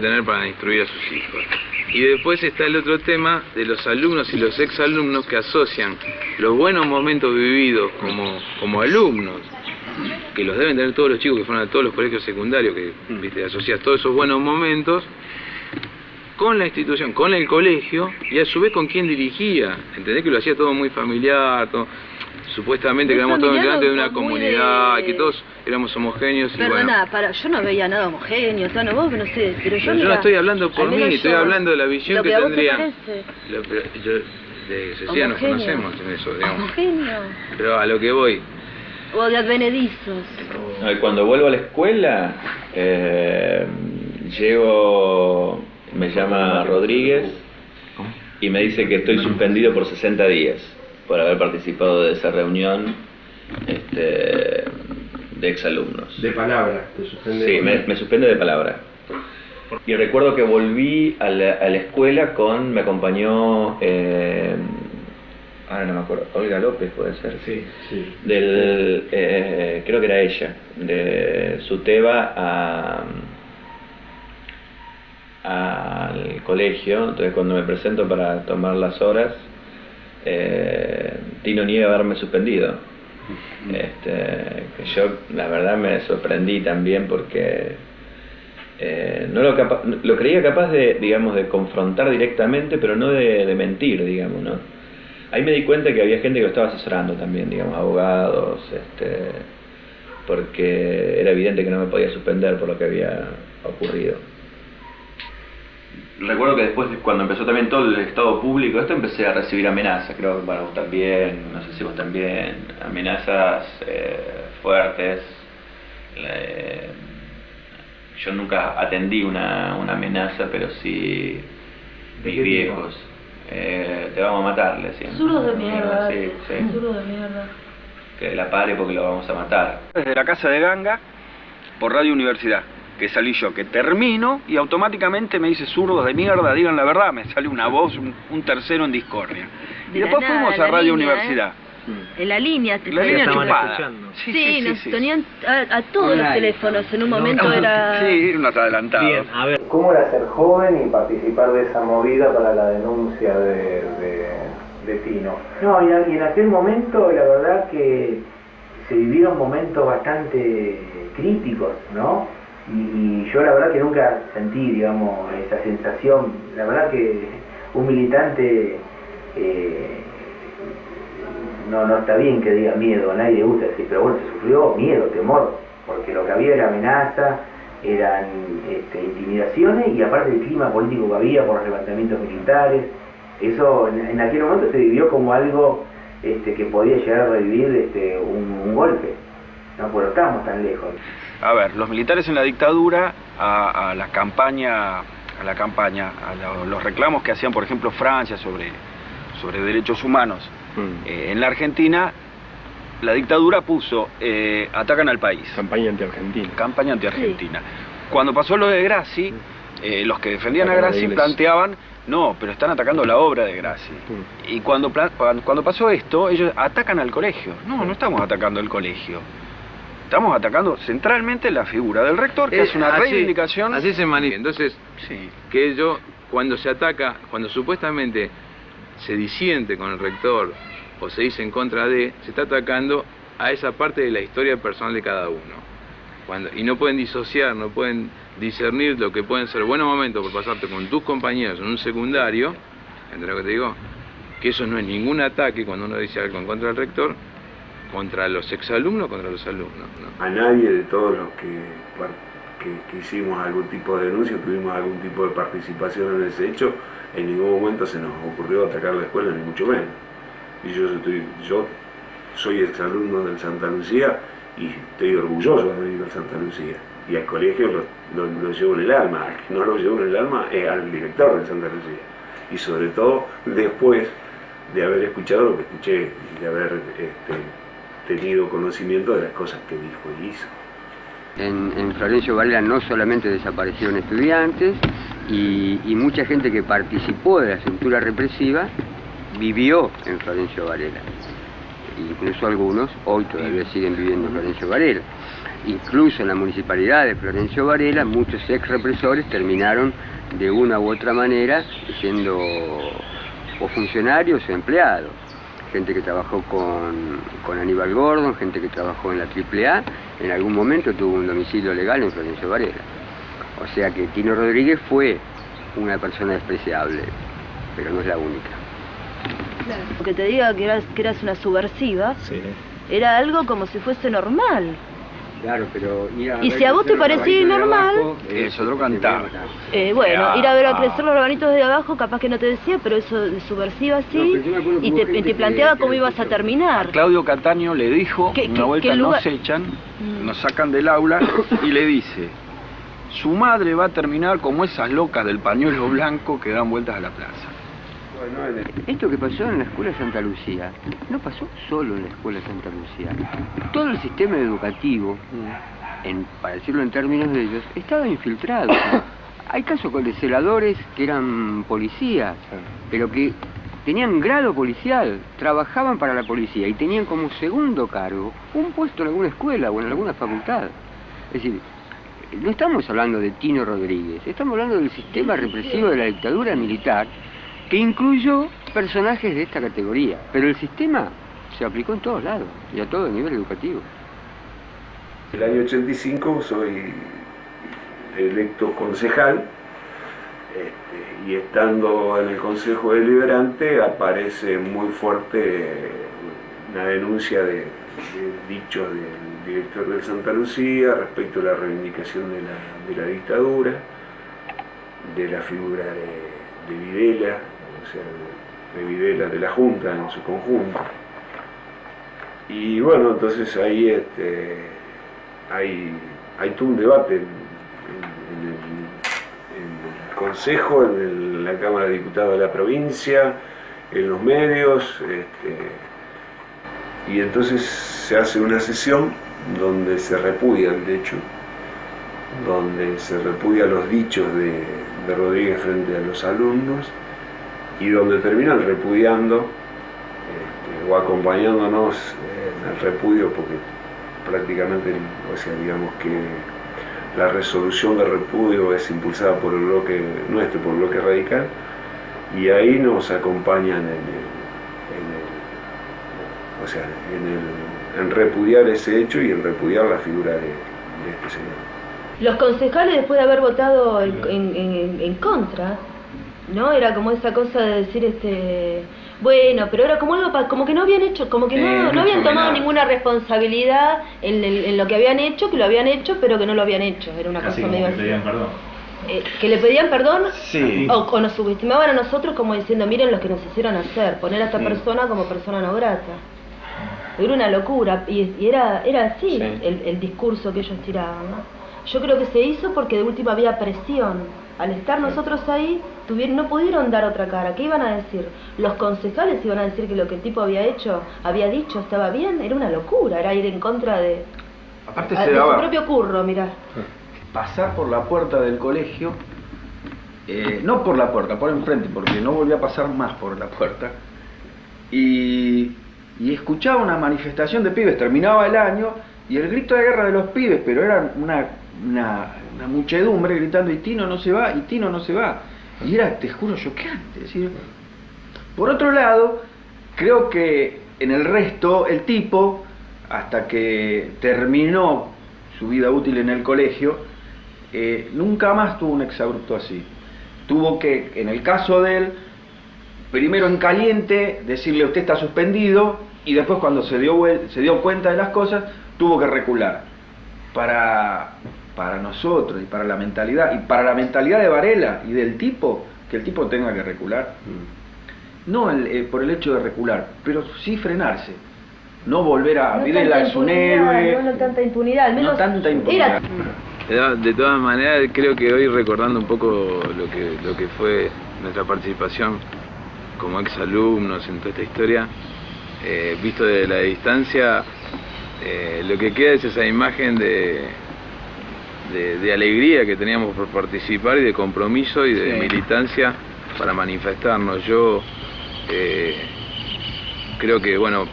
tener para instruir a sus hijos. Y después está el otro tema de los alumnos y los exalumnos que asocian los buenos momentos vividos como alumnos, que los deben tener todos los chicos que fueron a todos los colegios secundarios, que ¿viste? Asocias todos esos buenos momentos con la institución, con el colegio, y a su vez con quien dirigía. ¿Entendés? Que lo hacía todo muy familiar, supuestamente que éramos todos integrantes de una comunidad, y que todos éramos homogéneos. Perdona, yo no veía nada homogéneo, vos no sé, pero yo no estoy hablando por mí, estoy hablando de la visión que tendrían. Cecilia nos conocemos en eso, digamos. Homogéneo. Pero a lo que voy. O de advenedizos. Cuando vuelvo a la escuela, llego, me llama Rodríguez y me dice que estoy suspendido por 60 días por haber participado de esa reunión de exalumnos. De palabra, te suspende. Sí, me suspende de palabra. Y recuerdo que volví a la escuela me acompañó, ahora no me acuerdo, Olga López puede ser. Sí, sí. Creo que era ella, de Suteba al colegio. Entonces cuando me presento para tomar las horas, Tino niega haberme suspendido. Que yo la verdad me sorprendí también porque no lo creía capaz de, digamos, de confrontar directamente, pero no de mentir, digamos, ¿no? Ahí me di cuenta que había gente que lo estaba asesorando también, digamos, abogados, porque era evidente que no me podía suspender por lo que había ocurrido. Recuerdo que después, cuando empezó también todo el estado público, empecé a recibir amenazas, creo que vos también, no sé si vos también, amenazas fuertes. Yo nunca atendí una amenaza, pero sí mis viejos. Te vamos a matar, le decían. Zurdos de mierda. Sí, sí. Zurdos de mierda. Que la pare porque lo vamos a matar. Desde la casa de Ganga, por Radio Universidad, que salí yo, que termino y automáticamente me dice zurdos de mierda, digan la verdad, me sale una voz, un tercero en discordia. Y después fuimos a Radio Universidad. En la línea te La línea tenían chupada. Sí, nos tenían a todos los teléfonos. En un momento era... Sí, unos adelantados. Bien, a ver, ¿cómo era ser joven y participar de esa movida para la denuncia de Tino? No, y en aquel momento la verdad que se vivieron momentos bastante críticos, ¿no? Y yo la verdad que nunca sentí, digamos, esa sensación. La verdad que un militante no está bien que diga miedo, a nadie le gusta decir, pero bueno, se sufrió miedo, temor, porque lo que había era amenaza, eran intimidaciones y aparte el clima político que había por los levantamientos militares. Eso en aquel momento se vivió como algo que podía llegar a revivir un golpe, no, pero estamos tan lejos. A ver, los militares en la dictadura, a los reclamos que hacían, por ejemplo, Francia sobre derechos humanos, en la Argentina, la dictadura puso, atacan al país. Campaña anti-argentina. Campaña anti-argentina. Cuando pasó lo de Grassi, los que defendían a Grassi planteaban, no, pero están atacando la obra de Grassi. Y cuando pasó esto, ellos atacan al colegio. No, no estamos atacando el colegio. Estamos atacando centralmente la figura del rector, que es una reivindicación. Así se manifiesta. Entonces, sí, que ellos, cuando se ataca, cuando supuestamente se disiente con el rector o se dice en contra de, se está atacando a esa parte de la historia personal de cada uno. Y no pueden disociar, no pueden discernir lo que pueden ser buenos momentos por pasarte con tus compañeros en un secundario, ¿entendés lo que te digo? Que eso no es ningún ataque cuando uno dice algo en contra del rector, contra los exalumnos, contra los alumnos, ¿no? A nadie de todos los que hicimos algún tipo de denuncia, tuvimos algún tipo de participación en ese hecho, en ningún momento se nos ocurrió atacar la escuela, ni mucho menos. Y yo soy exalumno del Santa Lucía y estoy orgulloso de venir al Santa Lucía. Y al colegio lo llevo en el alma, al que no lo llevo en el alma es al director del Santa Lucía. Y sobre todo después de haber escuchado lo que escuché, de haber tenido conocimiento de las cosas que dijo y hizo. En Florencio Varela no solamente desaparecieron estudiantes y mucha gente que participó de la estructura represiva vivió en Florencio Varela. Incluso algunos hoy todavía siguen viviendo en Florencio Varela. Incluso en la municipalidad de Florencio Varela muchos ex represores terminaron de una u otra manera siendo o funcionarios o empleados. Gente que trabajó con Aníbal Gordon, gente que trabajó en la AAA, en algún momento tuvo un domicilio legal en Florencio Varela. O sea que Tino Rodríguez fue una persona despreciable, pero no es la única. Claro. Que te diga que eras una subversiva, sí, era algo como si fuese normal. Claro, pero y si a vos te parecía normal, es otro cantar. Bueno, ir a ver a crecer los rabanitos de abajo, capaz que no te decía, pero eso de subversiva sí, no, y te planteaba cómo ibas a terminar. Claudio Cataño le dijo, una vuelta nos echan, nos sacan del aula y le dice, su madre va a terminar como esas locas del pañuelo blanco que dan vueltas a la plaza. Esto que pasó en la Escuela Santa Lucía, no pasó solo en la Escuela Santa Lucía. Todo el sistema educativo, para decirlo en términos de ellos, estaba infiltrado. Hay casos de celadores que eran policías, pero que tenían grado policial, trabajaban para la policía y tenían como segundo cargo un puesto en alguna escuela o en alguna facultad. Es decir, no estamos hablando de Tino Rodríguez, estamos hablando del sistema represivo de la dictadura militar que incluyó personajes de esta categoría, pero el sistema se aplicó en todos lados y a todo nivel educativo. El año 85 soy electo concejal y estando en el Consejo Deliberante aparece muy fuerte una denuncia de dichos del director del Santa Lucía respecto a la reivindicación de la dictadura, de la figura de Videla, o sea, de Videla, de la Junta en su conjunto. Y bueno, entonces ahí hay todo un debate en el Consejo, en la Cámara de Diputados de la provincia, en los medios, y entonces se hace una sesión donde se repudia el hecho, donde se repudia los dichos de Rodríguez frente a los alumnos y donde terminan repudiando o acompañándonos en el repudio, porque prácticamente, o sea, digamos que la resolución de repudio es impulsada por el bloque nuestro, por el bloque radical, y ahí nos acompañan en repudiar ese hecho y en repudiar la figura de este señor. Los concejales, después de haber votado en contra, ¿no? Era como esa cosa de decir, bueno, pero era como algo como que no habían hecho, como que no habían tomado ninguna responsabilidad en lo que habían hecho, que lo habían hecho, pero que no lo habían hecho. Era una cosa medio así. Que le pedían perdón, sí. o nos subestimaban a nosotros como diciendo, miren lo que nos hicieron hacer, poner a esta persona como persona no grata. Era una locura, y era así, sí. el discurso que ellos tiraban, ¿no? Yo creo que se hizo porque de última había presión. Al estar nosotros ahí, no pudieron dar otra cara. ¿Qué iban a decir? Los concejales iban a decir que lo que el tipo había dicho, estaba bien. Era una locura, era ir en contra de su propio curro, mirá. Pasar por la puerta del colegio, no por la puerta, por enfrente, porque no volví a pasar más por la puerta, y escuchaba una manifestación de pibes, terminaba el año, y el grito de guerra de los pibes, pero era una muchedumbre gritando, y Tino no se va, y Tino no se va, y era, te juro, choqueante. Es decir, por otro lado, creo que en el resto, el tipo, hasta que terminó su vida útil en el colegio, nunca más tuvo un exabrupto así. Tuvo que, en el caso de él, primero en caliente decirle usted está suspendido, y después cuando se dio cuenta de las cosas, tuvo que recular. Para nosotros y para la mentalidad de Varela y del tipo, que el tipo tenga que recular, no por el hecho de recular, pero sí frenarse. No volver a Videla es un héroe. No tanta impunidad, al menos no tanta impunidad. De todas maneras, creo que hoy, recordando un poco lo que fue nuestra participación como exalumnos en toda esta historia, visto de la distancia, lo que queda es esa imagen de alegría que teníamos por participar y de compromiso y de militancia para manifestarnos. Yo creo que, bueno,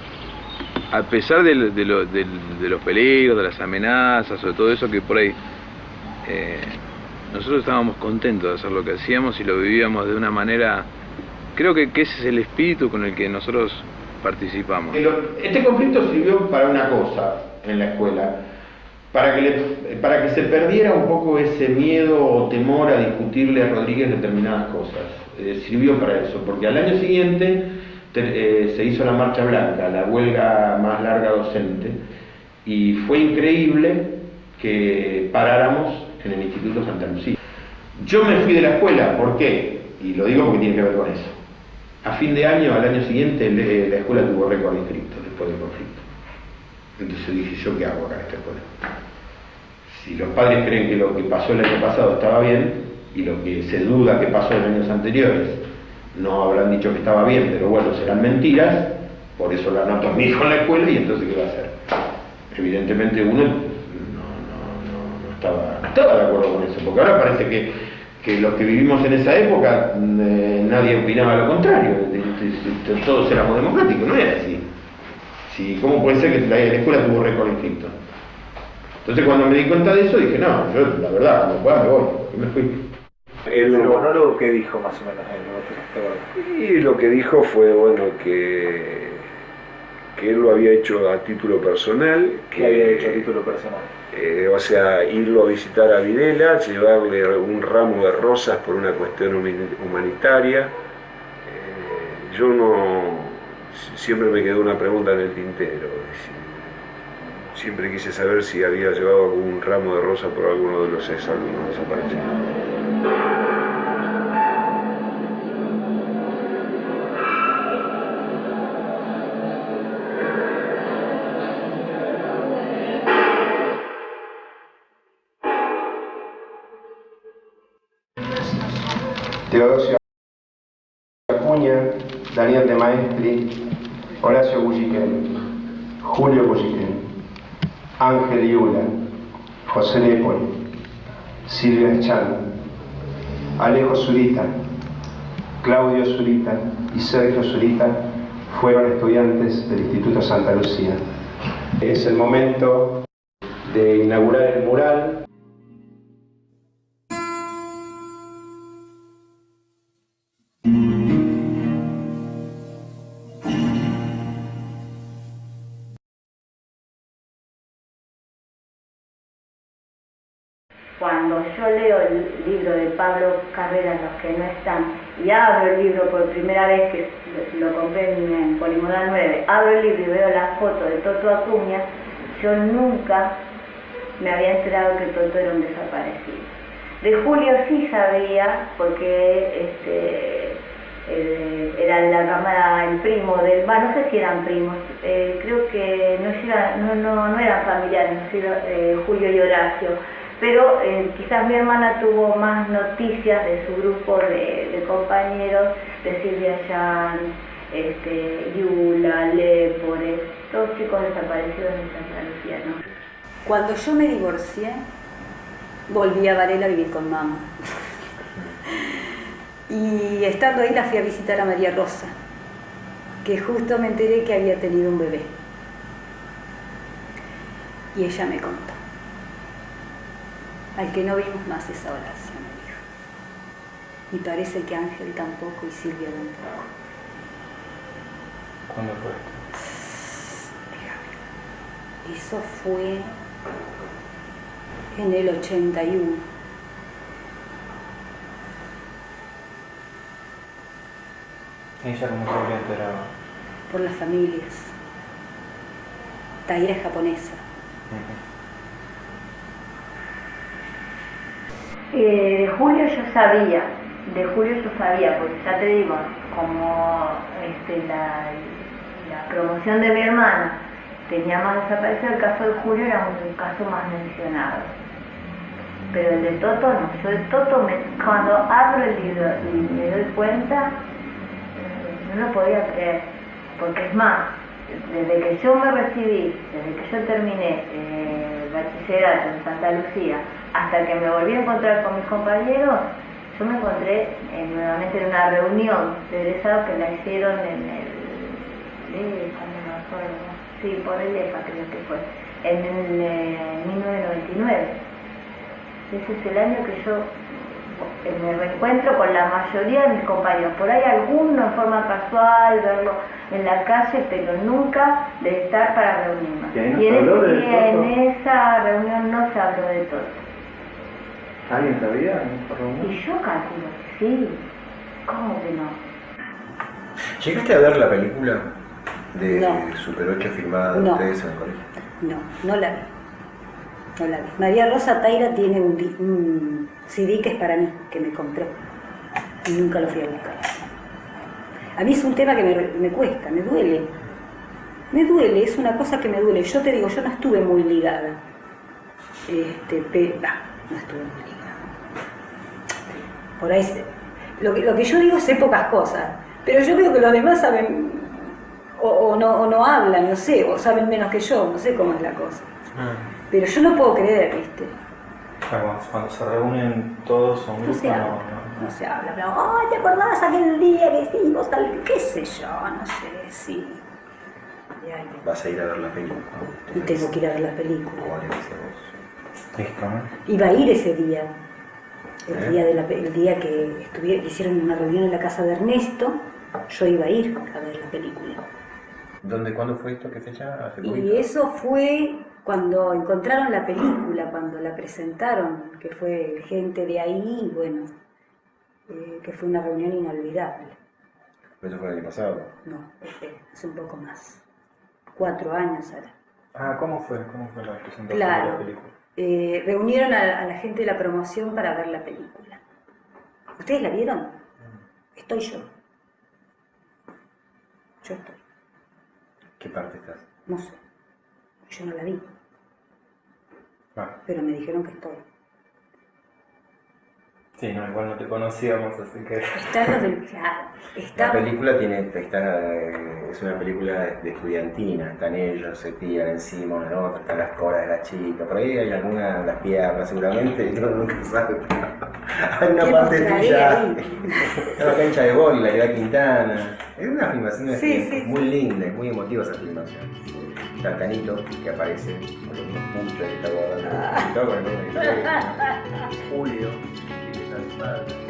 a pesar de los peligros, de las amenazas, o todo eso que por ahí, nosotros estábamos contentos de hacer lo que hacíamos y lo vivíamos de una manera, creo que ese es el espíritu con el que nosotros participamos. Este conflicto sirvió para una cosa en la escuela, para que se perdiera un poco ese miedo o temor a discutirle a Rodríguez determinadas cosas. Sirvió para eso, porque al año siguiente se hizo la Marcha Blanca, la huelga más larga docente, y fue increíble que paráramos en el Instituto Santa Lucía. Yo me fui de la escuela, ¿por qué? Y lo digo porque tiene que ver con eso. A fin de año, al año siguiente, la escuela tuvo récord de inscriptos después del conflicto. Entonces dije, ¿yo qué hago acá en esta escuela? Si los padres creen que lo que pasó el año pasado estaba bien, y lo que se duda que pasó en años anteriores no habrán dicho que estaba bien, pero bueno, serán mentiras, por eso la anoto a mi hijo en la escuela y entonces ¿qué va a hacer? Evidentemente uno no estaba de acuerdo con eso, porque ahora parece que los que vivimos en esa época nadie opinaba lo contrario, todos éramos democráticos, no era así. Sí, ¿cómo puede ser que la escuela tuvo récord-conflicto? Entonces cuando me di cuenta de eso dije, no, yo la verdad, como pueda me voy, y me fui. ¿El monólogo qué dijo más o menos él? Y lo que dijo fue, bueno, que él lo había hecho a título personal. ¿Qué había hecho a título personal? O sea, irlo a visitar a Videla, llevarle un ramo de rosas por una cuestión humanitaria. Yo no... Siempre me quedó una pregunta en el tintero. Siempre quise saber si había llevado algún ramo de rosa por alguno de los exalumnos desaparecidos. Teodosio Acuña, Daniel de Maestri, Horacio Bulliquén, Julio Bulliquén, Ángel Iula, José Népoli, Silvia Chan, Alejo Zurita, Claudio Zurita y Sergio Zurita fueron estudiantes del Instituto Santa Lucía. Es el momento de inaugurar el mural. Cuando yo leo el libro de Pablo Carreras, Los que no están, y abro el libro por primera vez, que lo compré en Polimodal 9, abro el libro y veo la foto de Toto Acuña, yo nunca me había enterado que Toto era un desaparecido. De Julio sí sabía, porque era de la cámara el primo del... no sé si eran primos, creo que no eran familiares, Julio y Horacio. Pero quizás mi hermana tuvo más noticias de su grupo de compañeros, de Silvia Yan, Yula, Lepore, todos chicos desaparecidos en Santa Lucía, ¿no? Cuando yo me divorcié, volví a Varela a vivir con mamá. Y estando ahí la fui a visitar a María Rosa, que justo me enteré que había tenido un bebé. Y ella me contó. Al que no vimos más es a Horacio, me dijo. Y parece que Ángel tampoco y Silvia tampoco. ¿Cuándo fue? Eso fue en el 81. ¿Ella cómo se había enterado? Por las familias. Taira es japonesa. De Julio yo sabía, porque ya te digo, como la promoción de mi hermana tenía más desaparecido, el caso de Julio era un caso más mencionado. Pero el de Toto no, yo de Toto cuando abro el libro y me doy cuenta, no lo podía creer, porque es más, desde que yo me recibí, desde que yo terminé bachillerato en Santa Lucía, hasta que me volví a encontrar con mis compañeros, yo me encontré nuevamente en una reunión de egresados que la hicieron en el EFA, no me acuerdo, sí, por el EFA creo que fue, en 1999. Ese es el año que yo me reencuentro con la mayoría de mis compañeros, por ahí alguno en forma casual, verlo en la calle, pero nunca de estar para reunirnos. Y en esa reunión no se habló de todo. ¿Alguien sabía? Y yo calculo que sí. ¿Cómo que no? ¿Llegaste a ver la película de No. Super 8 filmada de No. ustedes en el colegio? No la vi. No la vi. María Rosa Taira tiene un CD que es para mí, que me compró. Y nunca lo fui a buscar. A mí es un tema que me cuesta, me duele. Me duele, es una cosa que me duele. Yo te digo, yo no estuve muy ligada. No estuve muy ligada. Por ahí, Lo que yo digo sé pocas cosas, pero yo veo que los demás saben, o no hablan, no sé, o saben menos que yo, no sé cómo es la cosa. Pero yo no puedo creer, ¿viste? Claro, cuando se reúnen todos son grupos, no se habla, pero, ¡ay, te acordás aquel día que hicimos tal, qué sé yo, no sé, sí. Vas a ir a ver la película. Y tengo que ir a ver la película. Listo, ¿no? Iba a ir ese día. El día que hicieron una reunión en la casa de Ernesto, yo iba a ir a ver la película. ¿Cuándo fue esto? ¿Qué fecha? Y eso fue cuando encontraron la película, cuando la presentaron, que fue gente de ahí, y bueno, que fue una reunión inolvidable. ¿Eso fue el año pasado? No, es un poco más. 4 años ahora. ¿Cómo fue la presentación de Claro. la película? Reunieron a la gente de la promoción para ver la película. ¿Ustedes la vieron? Estoy yo. Yo estoy. ¿Qué parte estás? No sé. Yo no la vi. Pero me dijeron que estoy. Sí, no, igual no te conocíamos, así que... Está lo del... Claro. La película es una película de estudiantina, están ellos, se tiran encima una de otra, están las colas de la chica, por ahí hay alguna, las piernas seguramente, y uno nunca sabe. Hay una parte tuya, una cancha de vóley, la que da Quintana, es una filmación muy linda, es muy emotiva esa filmación. Está Tanito, que aparece con los puntos que está guardando, con el nombre que está Julio, que está su madre.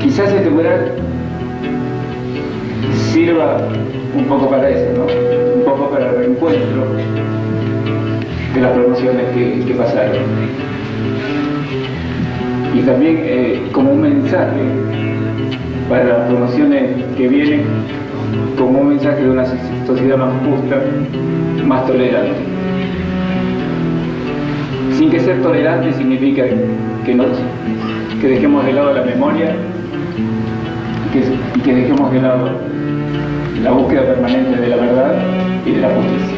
Quizás este mural sirva un poco para eso, ¿no? Un poco para el reencuentro de las promociones que pasaron. Y también como un mensaje para las promociones que vienen, como un mensaje de una sociedad más justa, más tolerante. Sin que ser tolerante significa que dejemos de lado la memoria y que dejemos de lado la búsqueda permanente de la verdad y de la justicia.